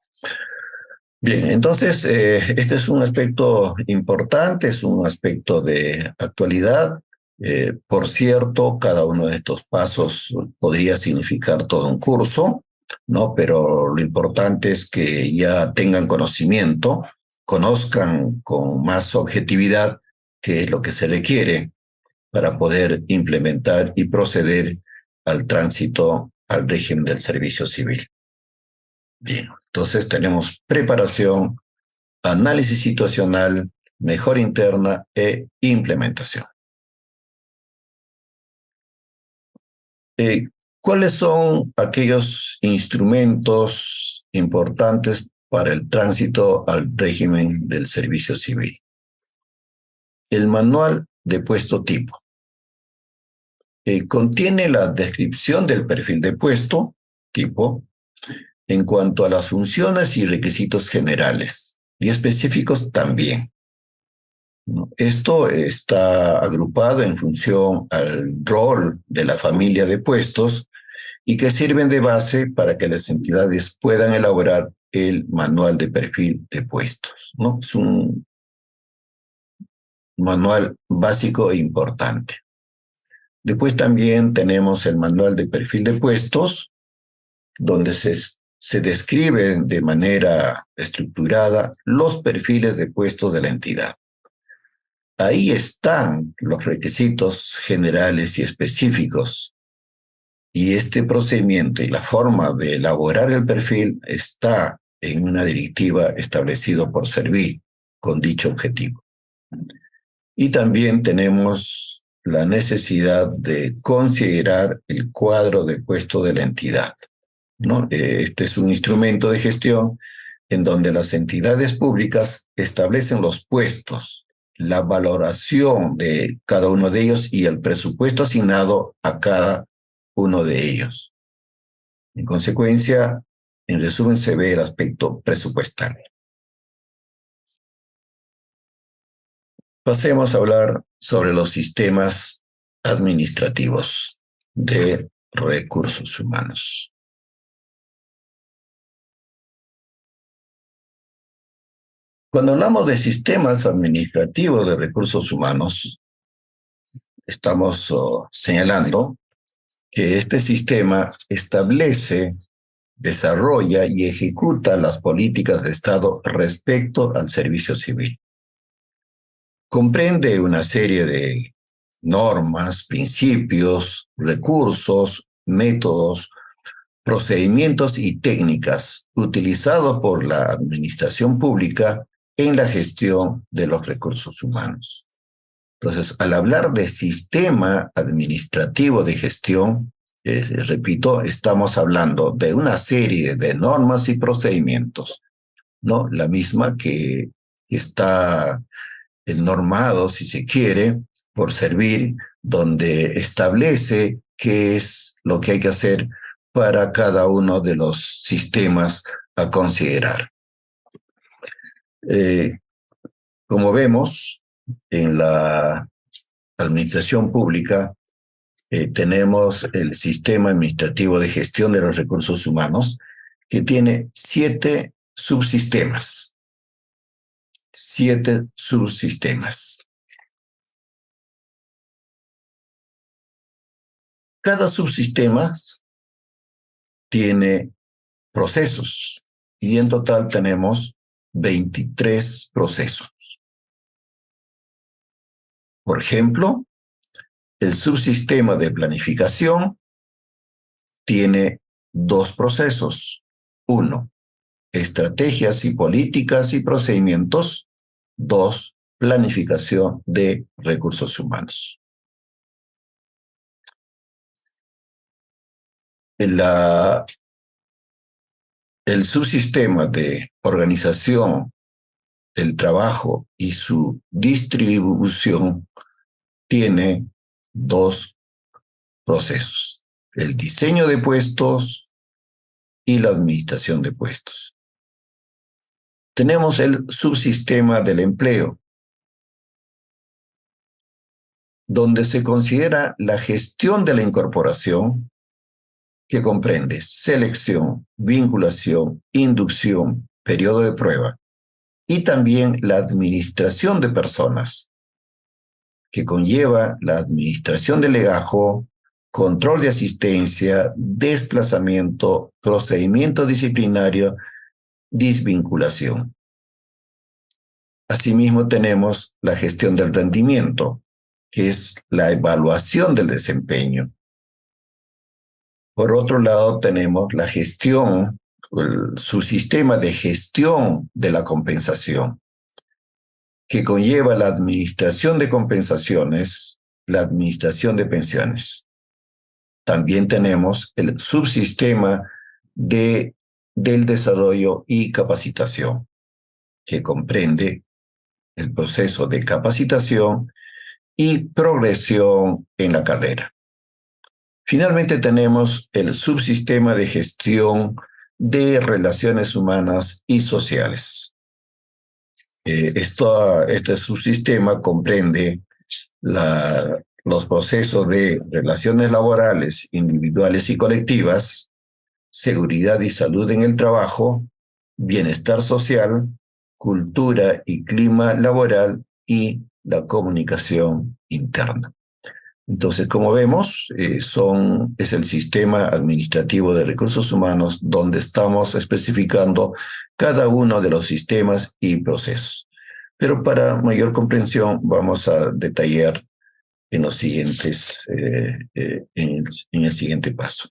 Bien, entonces, este es un aspecto importante, es un aspecto de actualidad. Por cierto, cada uno de estos pasos podría significar todo un curso, ¿no? Pero lo importante es que ya tengan conocimiento, conozcan con más objetividad qué es lo que se requiere para poder implementar y proceder al tránsito al régimen del servicio civil. Bien, entonces tenemos preparación, análisis situacional, mejora interna e implementación. ¿Cuáles son aquellos instrumentos importantes para el tránsito al régimen del servicio civil. El manual de puesto tipo contiene la descripción del perfil de puesto tipo en cuanto a las funciones y requisitos generales y específicos también. Esto está agrupado en función al rol de la familia de puestos y que sirven de base para que las entidades puedan elaborar el manual de perfil de puestos, ¿no? Es un manual básico e importante. Después también tenemos el manual de perfil de puestos, donde se describen de manera estructurada los perfiles de puestos de la entidad. Ahí están los requisitos generales y específicos. Y este procedimiento y la forma de elaborar el perfil está en una directiva establecida por Servil con dicho objetivo. Y también tenemos la necesidad de considerar el cuadro de puesto de la entidad, ¿no? Este es un instrumento de gestión en donde las entidades públicas establecen los puestos, la valoración de cada uno de ellos y el presupuesto asignado a cada uno de ellos. En consecuencia, en resumen, se ve el aspecto presupuestal. Pasemos a hablar sobre los sistemas administrativos de recursos humanos. Cuando hablamos de sistemas administrativos de recursos humanos, estamos señalando que este sistema establece, desarrolla y ejecuta las políticas de Estado respecto al servicio civil. Comprende una serie de normas, principios, recursos, métodos, procedimientos y técnicas utilizados por la administración pública en la gestión de los recursos humanos. Entonces, al hablar de sistema administrativo de gestión, repito, estamos hablando de una serie de normas y procedimientos, ¿no? La misma que está normado, si se quiere, por Servil, donde establece qué es lo que hay que hacer para cada uno de los sistemas a considerar. Como vemos, en la administración pública tenemos el sistema administrativo de gestión de los recursos humanos, que tiene 7 subsistemas. 7 subsistemas. Cada subsistema tiene procesos y en total tenemos 23 procesos. Por ejemplo, el subsistema de planificación tiene 2 procesos. 1, estrategias y políticas y procedimientos. 2, planificación de recursos humanos. El subsistema de organización del trabajo y su distribución tiene 2 procesos: el diseño de puestos y la administración de puestos. Tenemos el subsistema del empleo, donde se considera la gestión de la incorporación, que comprende selección, vinculación, inducción, periodo de prueba, y también la administración de personas, que conlleva la administración de legajo, control de asistencia, desplazamiento, procedimiento disciplinario, desvinculación. Asimismo, tenemos la gestión del rendimiento, que es la evaluación del desempeño. Por otro lado, tenemos la gestión, su sistema de gestión de la compensación, que conlleva la administración de compensaciones, la administración de pensiones. También tenemos el subsistema de del desarrollo y capacitación, que comprende el proceso de capacitación y progresión en la carrera. Finalmente tenemos el subsistema de gestión de relaciones humanas y sociales. Este subsistema comprende los procesos de relaciones laborales, individuales y colectivas, seguridad y salud en el trabajo, bienestar social, cultura y clima laboral y la comunicación interna. Entonces, como vemos, es el sistema administrativo de recursos humanos donde estamos especificando cada uno de los sistemas y procesos. Pero para mayor comprensión vamos a detallar en los siguientes, en el siguiente paso.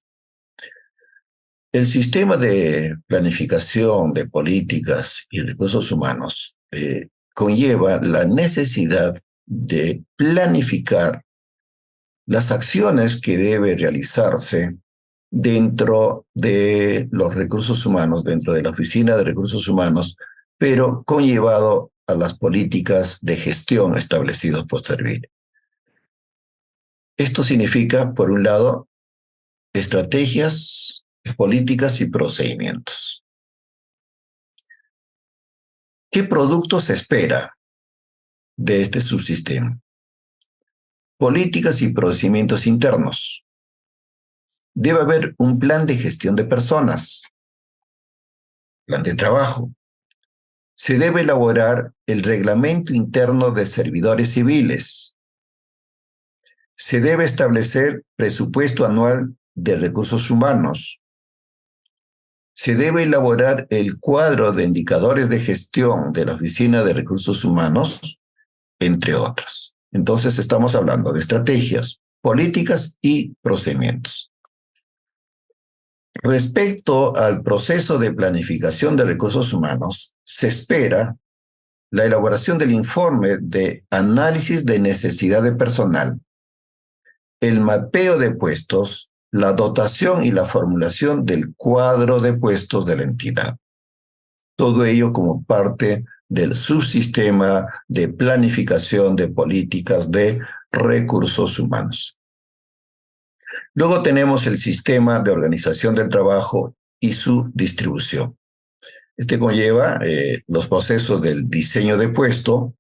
El sistema de planificación de políticas y recursos humanos conlleva la necesidad de planificar las acciones que debe realizarse dentro de los recursos humanos, dentro de la Oficina de Recursos Humanos, pero conllevado a las políticas de gestión establecidas por Servir. Esto significa, por un lado, estrategias, políticas y procedimientos. ¿Qué producto se espera de este subsistema? Políticas y procedimientos internos. Debe haber un plan de gestión de personas, plan de trabajo. Se debe elaborar el reglamento interno de servidores civiles. Se debe establecer presupuesto anual de recursos humanos. Se debe elaborar el cuadro de indicadores de gestión de la Oficina de Recursos Humanos, entre otras. Entonces estamos hablando de estrategias, políticas y procedimientos. Respecto al proceso de planificación de recursos humanos, se espera la elaboración del informe de análisis de necesidad de personal, el mapeo de puestos, la dotación y la formulación del cuadro de puestos de la entidad. Todo ello como parte del subsistema de planificación de políticas de recursos humanos. Luego tenemos el sistema de organización del trabajo y su distribución. Este conlleva los procesos del diseño de puesto,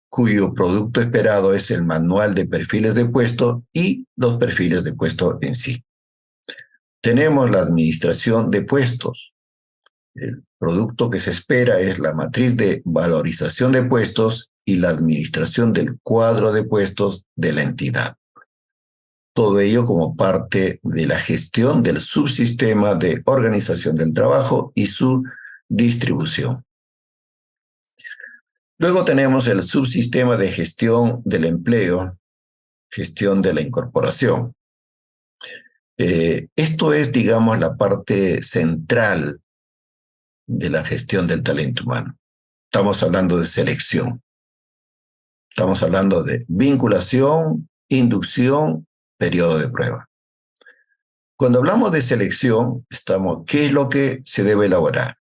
cuyo producto esperado es el manual de perfiles de puesto y los perfiles de puesto en sí. Tenemos la administración de puestos. El producto que se espera es la matriz de valorización de puestos y la administración del cuadro de puestos de la entidad. Todo ello como parte de la gestión del subsistema de organización del trabajo y su distribución. Luego tenemos el subsistema de gestión del empleo, gestión de la incorporación. Esto es, digamos, la parte central de la gestión del talento humano. Estamos hablando de selección. Estamos hablando de vinculación, inducción, periodo de prueba. Cuando hablamos de selección, ¿qué es lo que se debe elaborar?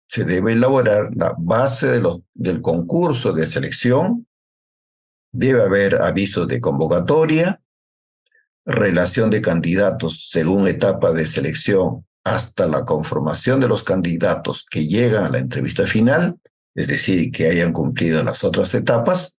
Se debe elaborar la base del concurso de selección. Debe haber avisos de convocatoria, relación de candidatos según etapa de selección hasta la conformación de los candidatos que llegan a la entrevista final, es decir, que hayan cumplido las otras etapas.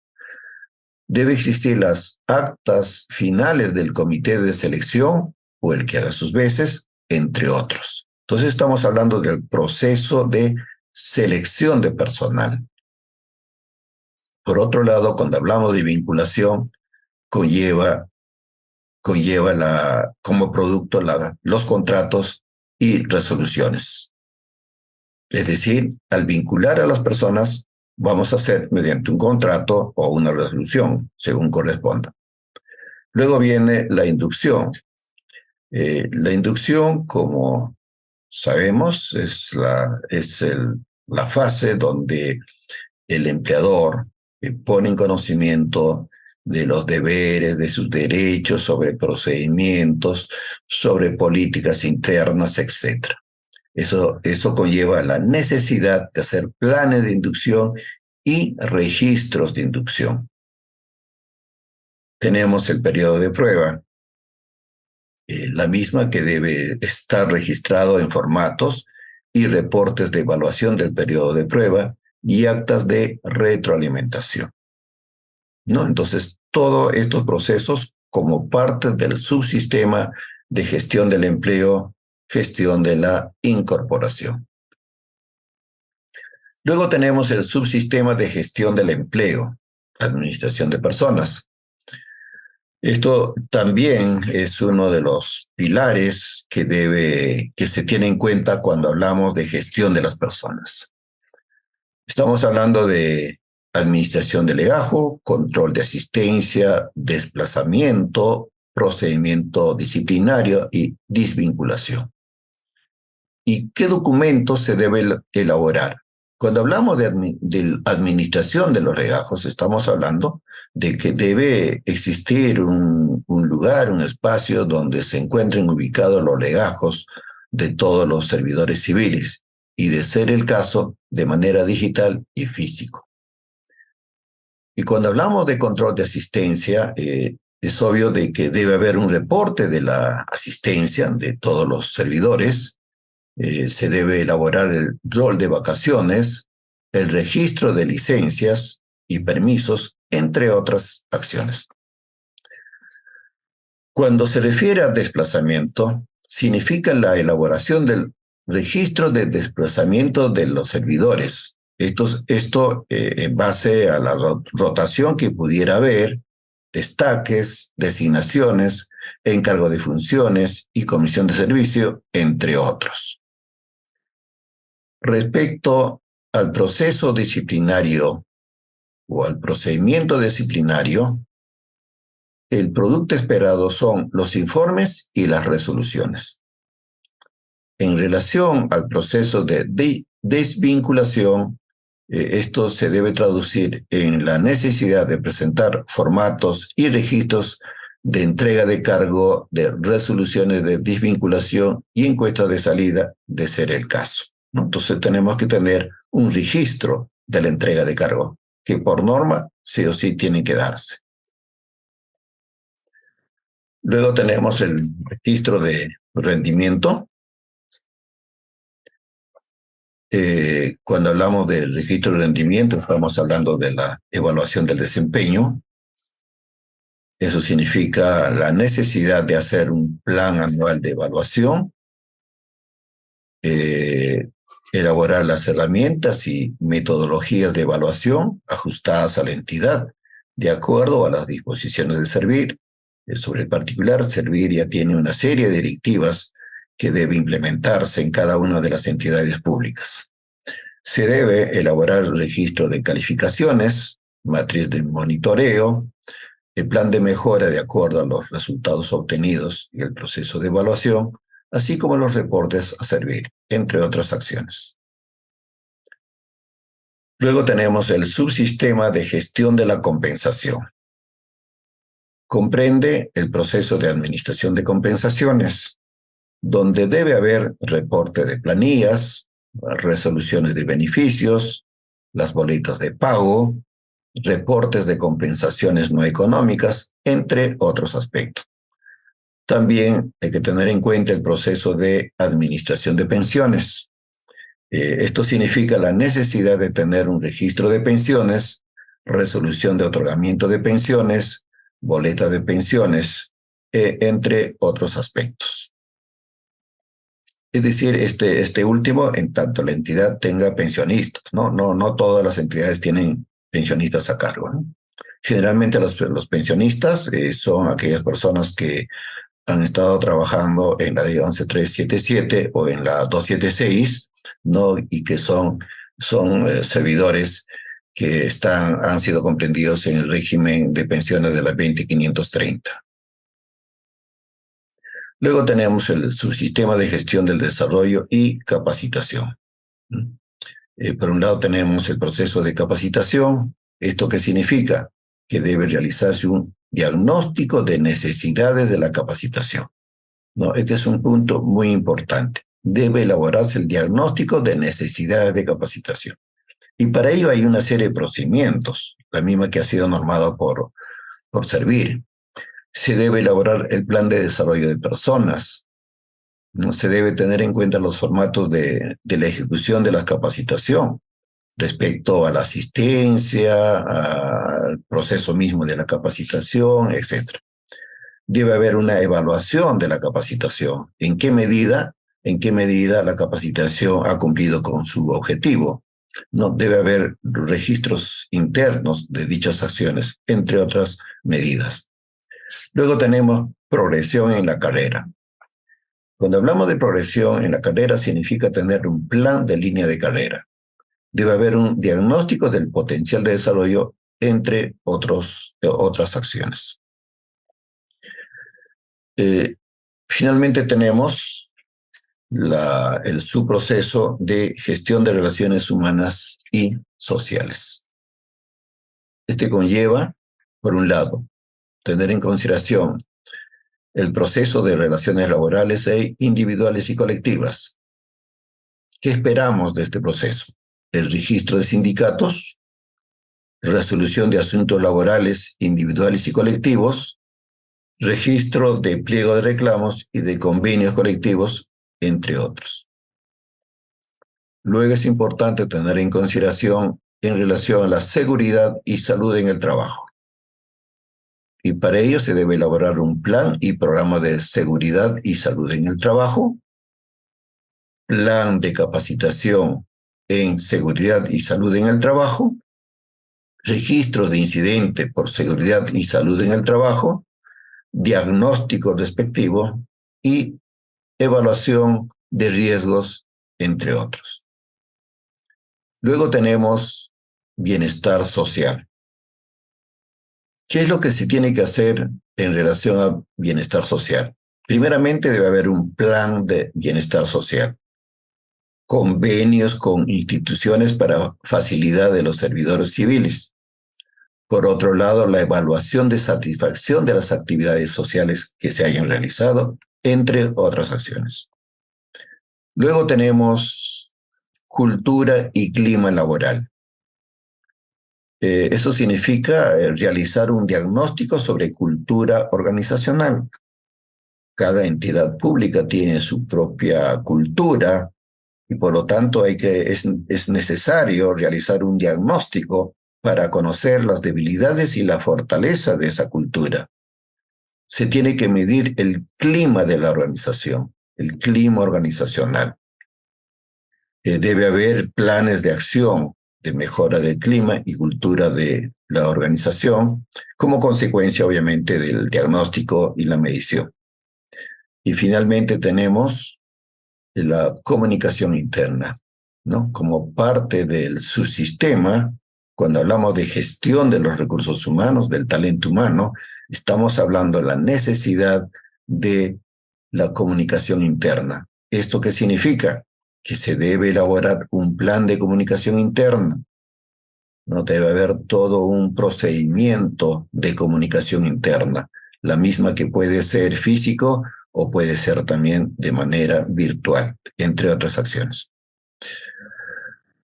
Debe existir las actas finales del comité de selección o el que haga sus veces, entre otros. Entonces estamos hablando del proceso de selección de personal. Por otro lado, cuando hablamos de vinculación, conlleva como producto los contratos y resoluciones. Es decir, al vincular a las personas, vamos a hacer mediante un contrato o una resolución, según corresponda. Luego viene la inducción. La inducción, como sabemos, es la fase donde el empleador pone en conocimiento de los deberes, de sus derechos, sobre procedimientos, sobre políticas internas, etc. Eso conlleva la necesidad de hacer planes de inducción y registros de inducción. Tenemos el periodo de prueba, la misma que debe estar registrado en formatos y reportes de evaluación del periodo de prueba y actas de retroalimentación, ¿no? Entonces, todos estos procesos como parte del subsistema de gestión del empleo, gestión de la incorporación. Luego tenemos el subsistema de gestión del empleo, administración de personas. Esto también es uno de los pilares que se tiene en cuenta cuando hablamos de gestión de las personas. Estamos hablando de administración de legajo, control de asistencia, desplazamiento, procedimiento disciplinario y desvinculación. ¿Y qué documentos se debe elaborar? Cuando hablamos de administración de los legajos, estamos hablando de que debe existir un lugar, un espacio donde se encuentren ubicados los legajos de todos los servidores civiles y, de ser el caso, de manera digital y físico. Y cuando hablamos de control de asistencia, es obvio de que debe haber un reporte de la asistencia de todos los servidores. Se debe elaborar el rol de vacaciones, el registro de licencias y permisos, entre otras acciones. Cuando se refiere a desplazamiento, significa la elaboración del registro de desplazamiento de los servidores. Esto en base a la rotación que pudiera haber, destaques, designaciones, encargo de funciones y comisión de servicio, entre otros. Respecto al proceso disciplinario o al procedimiento disciplinario, el producto esperado son los informes y las resoluciones. En relación al proceso de desvinculación, esto se debe traducir en la necesidad de presentar formatos y registros de entrega de cargo, de resoluciones de desvinculación y encuestas de salida, de ser el caso, ¿no? Entonces tenemos que tener un registro de la entrega de cargo, que por norma sí o sí tiene que darse. Luego tenemos el registro de rendimiento. Cuando hablamos del registro de rendimiento, estamos hablando de la evaluación del desempeño. Eso significa la necesidad de hacer un plan anual de evaluación, elaborar las herramientas y metodologías de evaluación ajustadas a la entidad, de acuerdo a las disposiciones de Servir. Sobre el particular, Servir ya tiene una serie de directivas que debe implementarse en cada una de las entidades públicas. Se debe elaborar el registro de calificaciones, matriz de monitoreo, el plan de mejora de acuerdo a los resultados obtenidos y el proceso de evaluación, así como los reportes a Servir, entre otras acciones. Luego tenemos el subsistema de gestión de la compensación. Comprende el proceso de administración de compensaciones, donde debe haber reporte de planillas, resoluciones de beneficios, las boletas de pago, reportes de compensaciones no económicas, entre otros aspectos. También hay que tener en cuenta el proceso de administración de pensiones. Esto significa la necesidad de tener un registro de pensiones, resolución de otorgamiento de pensiones, boleta de pensiones, entre otros aspectos. Es decir, este último, en tanto la entidad tenga pensionistas, ¿no? No todas las entidades tienen pensionistas a cargo, ¿no? Generalmente los pensionistas son aquellas personas que han estado trabajando en la ley 11377 o en la 276, ¿no? Y que son servidores que han sido comprendidos en el régimen de pensiones de la 20530. Luego tenemos el subsistema de gestión del desarrollo y capacitación. Por un lado tenemos el proceso de capacitación. ¿Esto qué significa? que debe realizarse un diagnóstico de necesidades de la capacitación. ¿No? Este es un punto muy importante. Debe elaborarse el diagnóstico de necesidades de capacitación. Y para ello hay una serie de procedimientos, la misma que ha sido normada por Servir. Se debe elaborar el plan de desarrollo de personas. ¿No? Se debe tener en cuenta los formatos de la ejecución de la capacitación respecto a la asistencia, al proceso mismo de la capacitación, etc. Debe haber una evaluación de la capacitación. ¿En qué medida la capacitación ha cumplido con su objetivo? No debe haber registros internos de dichas acciones, entre otras medidas. Luego tenemos progresión en la carrera. Cuando hablamos de progresión en la carrera, significa tener un plan de línea de carrera. Debe haber un diagnóstico del potencial de desarrollo, entre otras acciones. Finalmente tenemos el subproceso de gestión de relaciones humanas y sociales. Este conlleva, por un lado, tener en consideración el proceso de relaciones laborales individuales y colectivas. ¿Qué esperamos de este proceso? El registro de sindicatos, resolución de asuntos laborales individuales y colectivos, registro de pliego de reclamos y de convenios colectivos, entre otros. Luego es importante tener en consideración en relación a la seguridad y salud en el trabajo. Y para ello se debe elaborar un plan y programa de seguridad y salud en el trabajo, plan de capacitación en seguridad y salud en el trabajo, registro de incidente por seguridad y salud en el trabajo, diagnóstico respectivo y evaluación de riesgos, entre otros. Luego tenemos bienestar social. ¿Qué es lo que se tiene que hacer en relación a bienestar social? Primeramente debe haber un plan de bienestar social, convenios con instituciones para facilidad de los servidores civiles. Por otro lado, la evaluación de satisfacción de las actividades sociales que se hayan realizado, entre otras acciones. Luego tenemos cultura y clima laboral. Eso significa realizar un diagnóstico sobre cultura organizacional. Cada entidad pública tiene su propia cultura y por lo tanto es necesario realizar un diagnóstico para conocer las debilidades y la fortaleza de esa cultura. Se tiene que medir el clima de la organización, el clima organizacional. Debe haber planes de acción de mejora del clima y cultura de la organización, como consecuencia, obviamente, del diagnóstico y la medición. Y finalmente tenemos la comunicación interna, ¿no? Como parte del subsistema, cuando hablamos de gestión de los recursos humanos, del talento humano, estamos hablando de la necesidad de la comunicación interna. ¿Esto qué significa? Que se debe elaborar un plan de comunicación interna. No debe haber todo un procedimiento de comunicación interna, la misma que puede ser físico o puede ser también de manera virtual, entre otras acciones.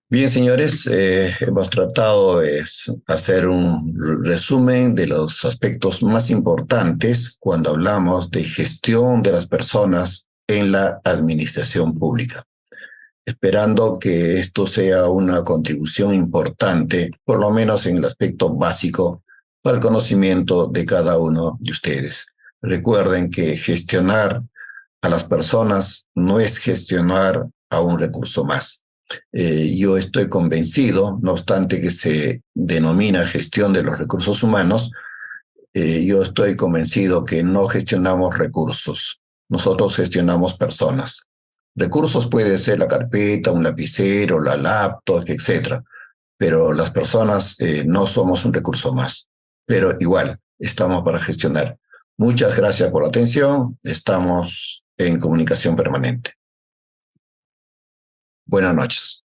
Bien, señores, hemos tratado de hacer un resumen de los aspectos más importantes cuando hablamos de gestión de las personas en la administración pública, esperando que esto sea una contribución importante, por lo menos en el aspecto básico, para el conocimiento de cada uno de ustedes. Recuerden que gestionar a las personas no es gestionar a un recurso más. Yo estoy convencido, no obstante que se denomina gestión de los recursos humanos, yo estoy convencido que no gestionamos recursos, nosotros gestionamos personas. Recursos puede ser la carpeta, un lapicero, la laptop, etc. Pero las personas no somos un recurso más. Pero igual, estamos para gestionar. Muchas gracias por la atención. Estamos en comunicación permanente. Buenas noches.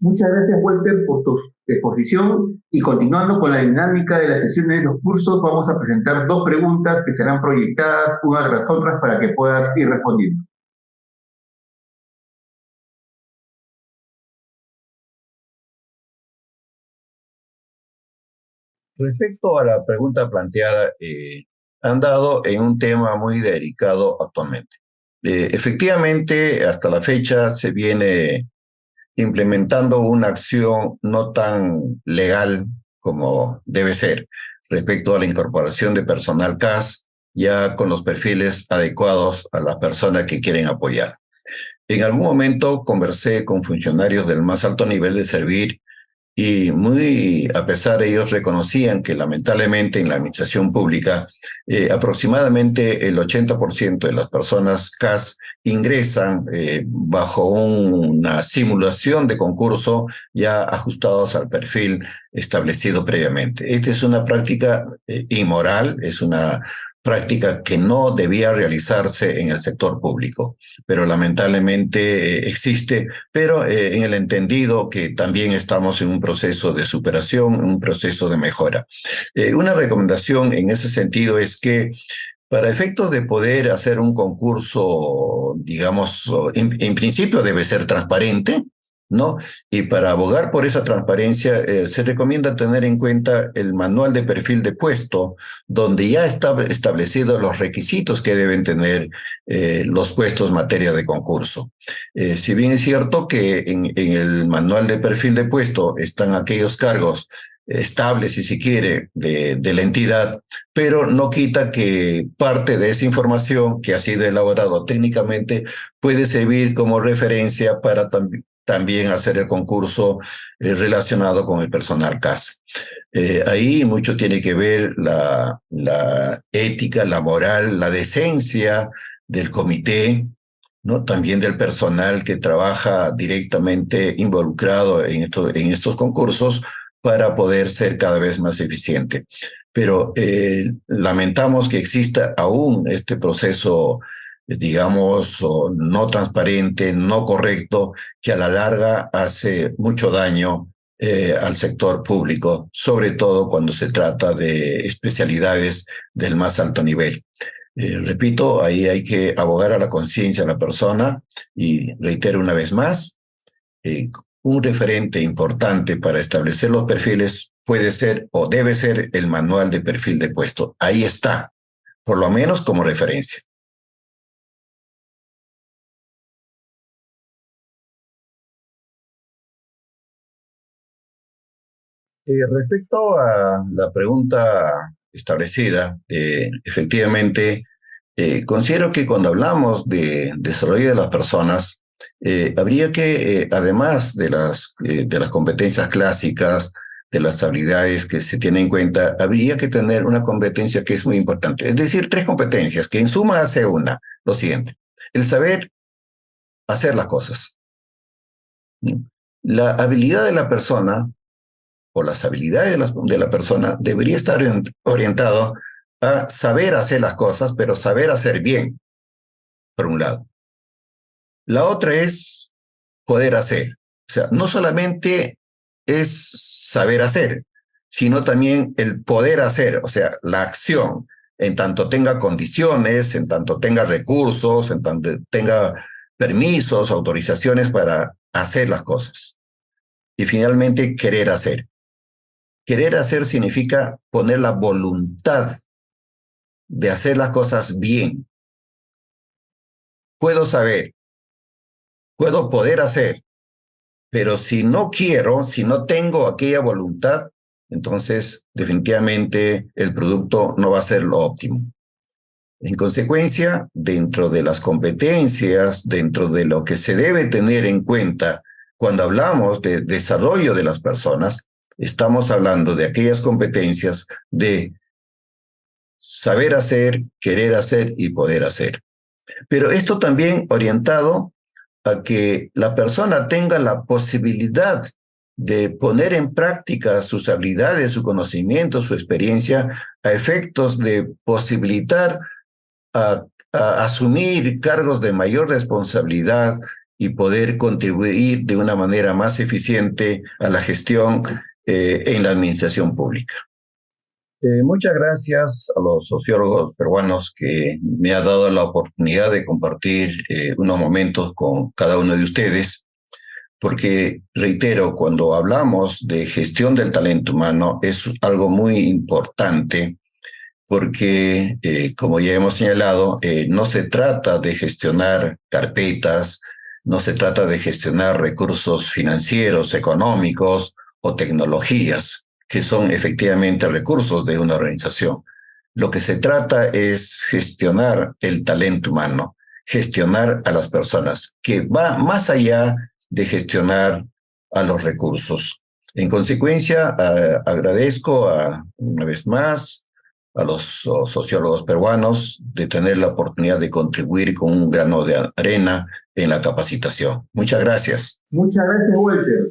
Muchas gracias, Walter, por tus exposiciones. exposición y continuando con la dinámica de las sesiones de los cursos, vamos a presentar dos preguntas que serán proyectadas unas tras otras para que puedas ir respondiendo. Respecto a la pregunta planteada, han dado en un tema muy delicado actualmente. Efectivamente, hasta la fecha se viene implementando una acción no tan legal como debe ser respecto a la incorporación de personal CAS ya con los perfiles adecuados a las personas que quieren apoyar. En algún momento conversé con funcionarios del más alto nivel de servir y muy a pesar ellos reconocían que lamentablemente en la administración pública aproximadamente el 80% de las personas CAS ingresan bajo una simulación de concurso ya ajustados al perfil establecido previamente. Esta es una práctica inmoral, es una práctica que no debía realizarse en el sector público, pero lamentablemente existe, pero en el entendido que también estamos en un proceso de superación, un proceso de mejora. Una recomendación en ese sentido es que para efectos de poder hacer un concurso, digamos, en principio debe ser transparente, ¿no? Y para abogar por esa transparencia, se recomienda tener en cuenta el manual de perfil de puesto, donde ya está establecidos los requisitos que deben tener los puestos en materia de concurso. Si bien es cierto que en el manual de perfil de puesto están aquellos cargos estables, si se quiere, de la entidad, pero no quita que parte de esa información que ha sido elaborado técnicamente puede servir como referencia para también hacer el concurso relacionado con el personal CAS. Ahí mucho tiene que ver la ética, la moral, la decencia del comité, ¿no? También del personal que trabaja directamente involucrado en estos concursos para poder ser cada vez más eficiente. Pero lamentamos que exista aún este proceso digamos, no transparente, no correcto, que a la larga hace mucho daño al sector público, sobre todo cuando se trata de especialidades del más alto nivel. Repito, ahí hay que abogar a la conciencia de la persona y reitero una vez más, un referente importante para establecer los perfiles puede ser o debe ser el manual de perfil de puesto. Ahí está, por lo menos como referencia. Respecto a la pregunta establecida, efectivamente, considero que cuando hablamos de desarrollo de las personas, habría que, además de las competencias clásicas, de las habilidades que se tienen en cuenta, habría que tener una competencia que es muy importante. Es decir, tres competencias, que en suma hace una. Lo siguiente, el saber hacer las cosas. La habilidad de la persona o las habilidades de la persona debería estar orientado a saber hacer las cosas, pero saber hacer bien, por un lado. La otra es poder hacer. O sea, no solamente es saber hacer, sino también el poder hacer, o sea, la acción, en tanto tenga condiciones, en tanto tenga recursos, en tanto tenga permisos, autorizaciones para hacer las cosas. Y finalmente, querer hacer. Querer hacer significa poner la voluntad de hacer las cosas bien. Puedo saber, puedo poder hacer, pero si no quiero, si no tengo aquella voluntad, entonces definitivamente el producto no va a ser lo óptimo. En consecuencia, dentro de las competencias, dentro de lo que se debe tener en cuenta cuando hablamos de desarrollo de las personas, estamos hablando de aquellas competencias de saber hacer, querer hacer y poder hacer. Pero esto también orientado a que la persona tenga la posibilidad de poner en práctica sus habilidades, su conocimiento, su experiencia, a efectos de posibilitar a asumir cargos de mayor responsabilidad y poder contribuir de una manera más eficiente a la gestión en la administración pública. Muchas gracias a los sociólogos peruanos que me ha dado la oportunidad de compartir unos momentos con cada uno de ustedes, porque, reitero, cuando hablamos de gestión del talento humano es algo muy importante, porque, como ya hemos señalado, no se trata de gestionar carpetas, no se trata de gestionar recursos financieros, económicos o tecnologías, que son efectivamente recursos de una organización. Lo que se trata es gestionar el talento humano, gestionar a las personas, que va más allá de gestionar a los recursos. En consecuencia, agradezco una vez más a los sociólogos peruanos de tener la oportunidad de contribuir con un grano de arena en la capacitación. Muchas gracias. Muchas gracias, Walter.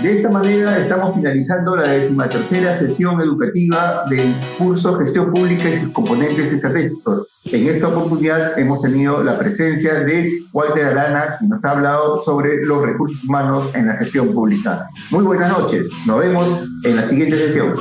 De esta manera estamos finalizando la 13ª sesión educativa del curso Gestión Pública y sus componentes estratégicos. En esta oportunidad hemos tenido la presencia de Walter Arana, que nos ha hablado sobre los recursos humanos en la gestión pública. Muy buenas noches. Nos vemos en la siguiente sesión.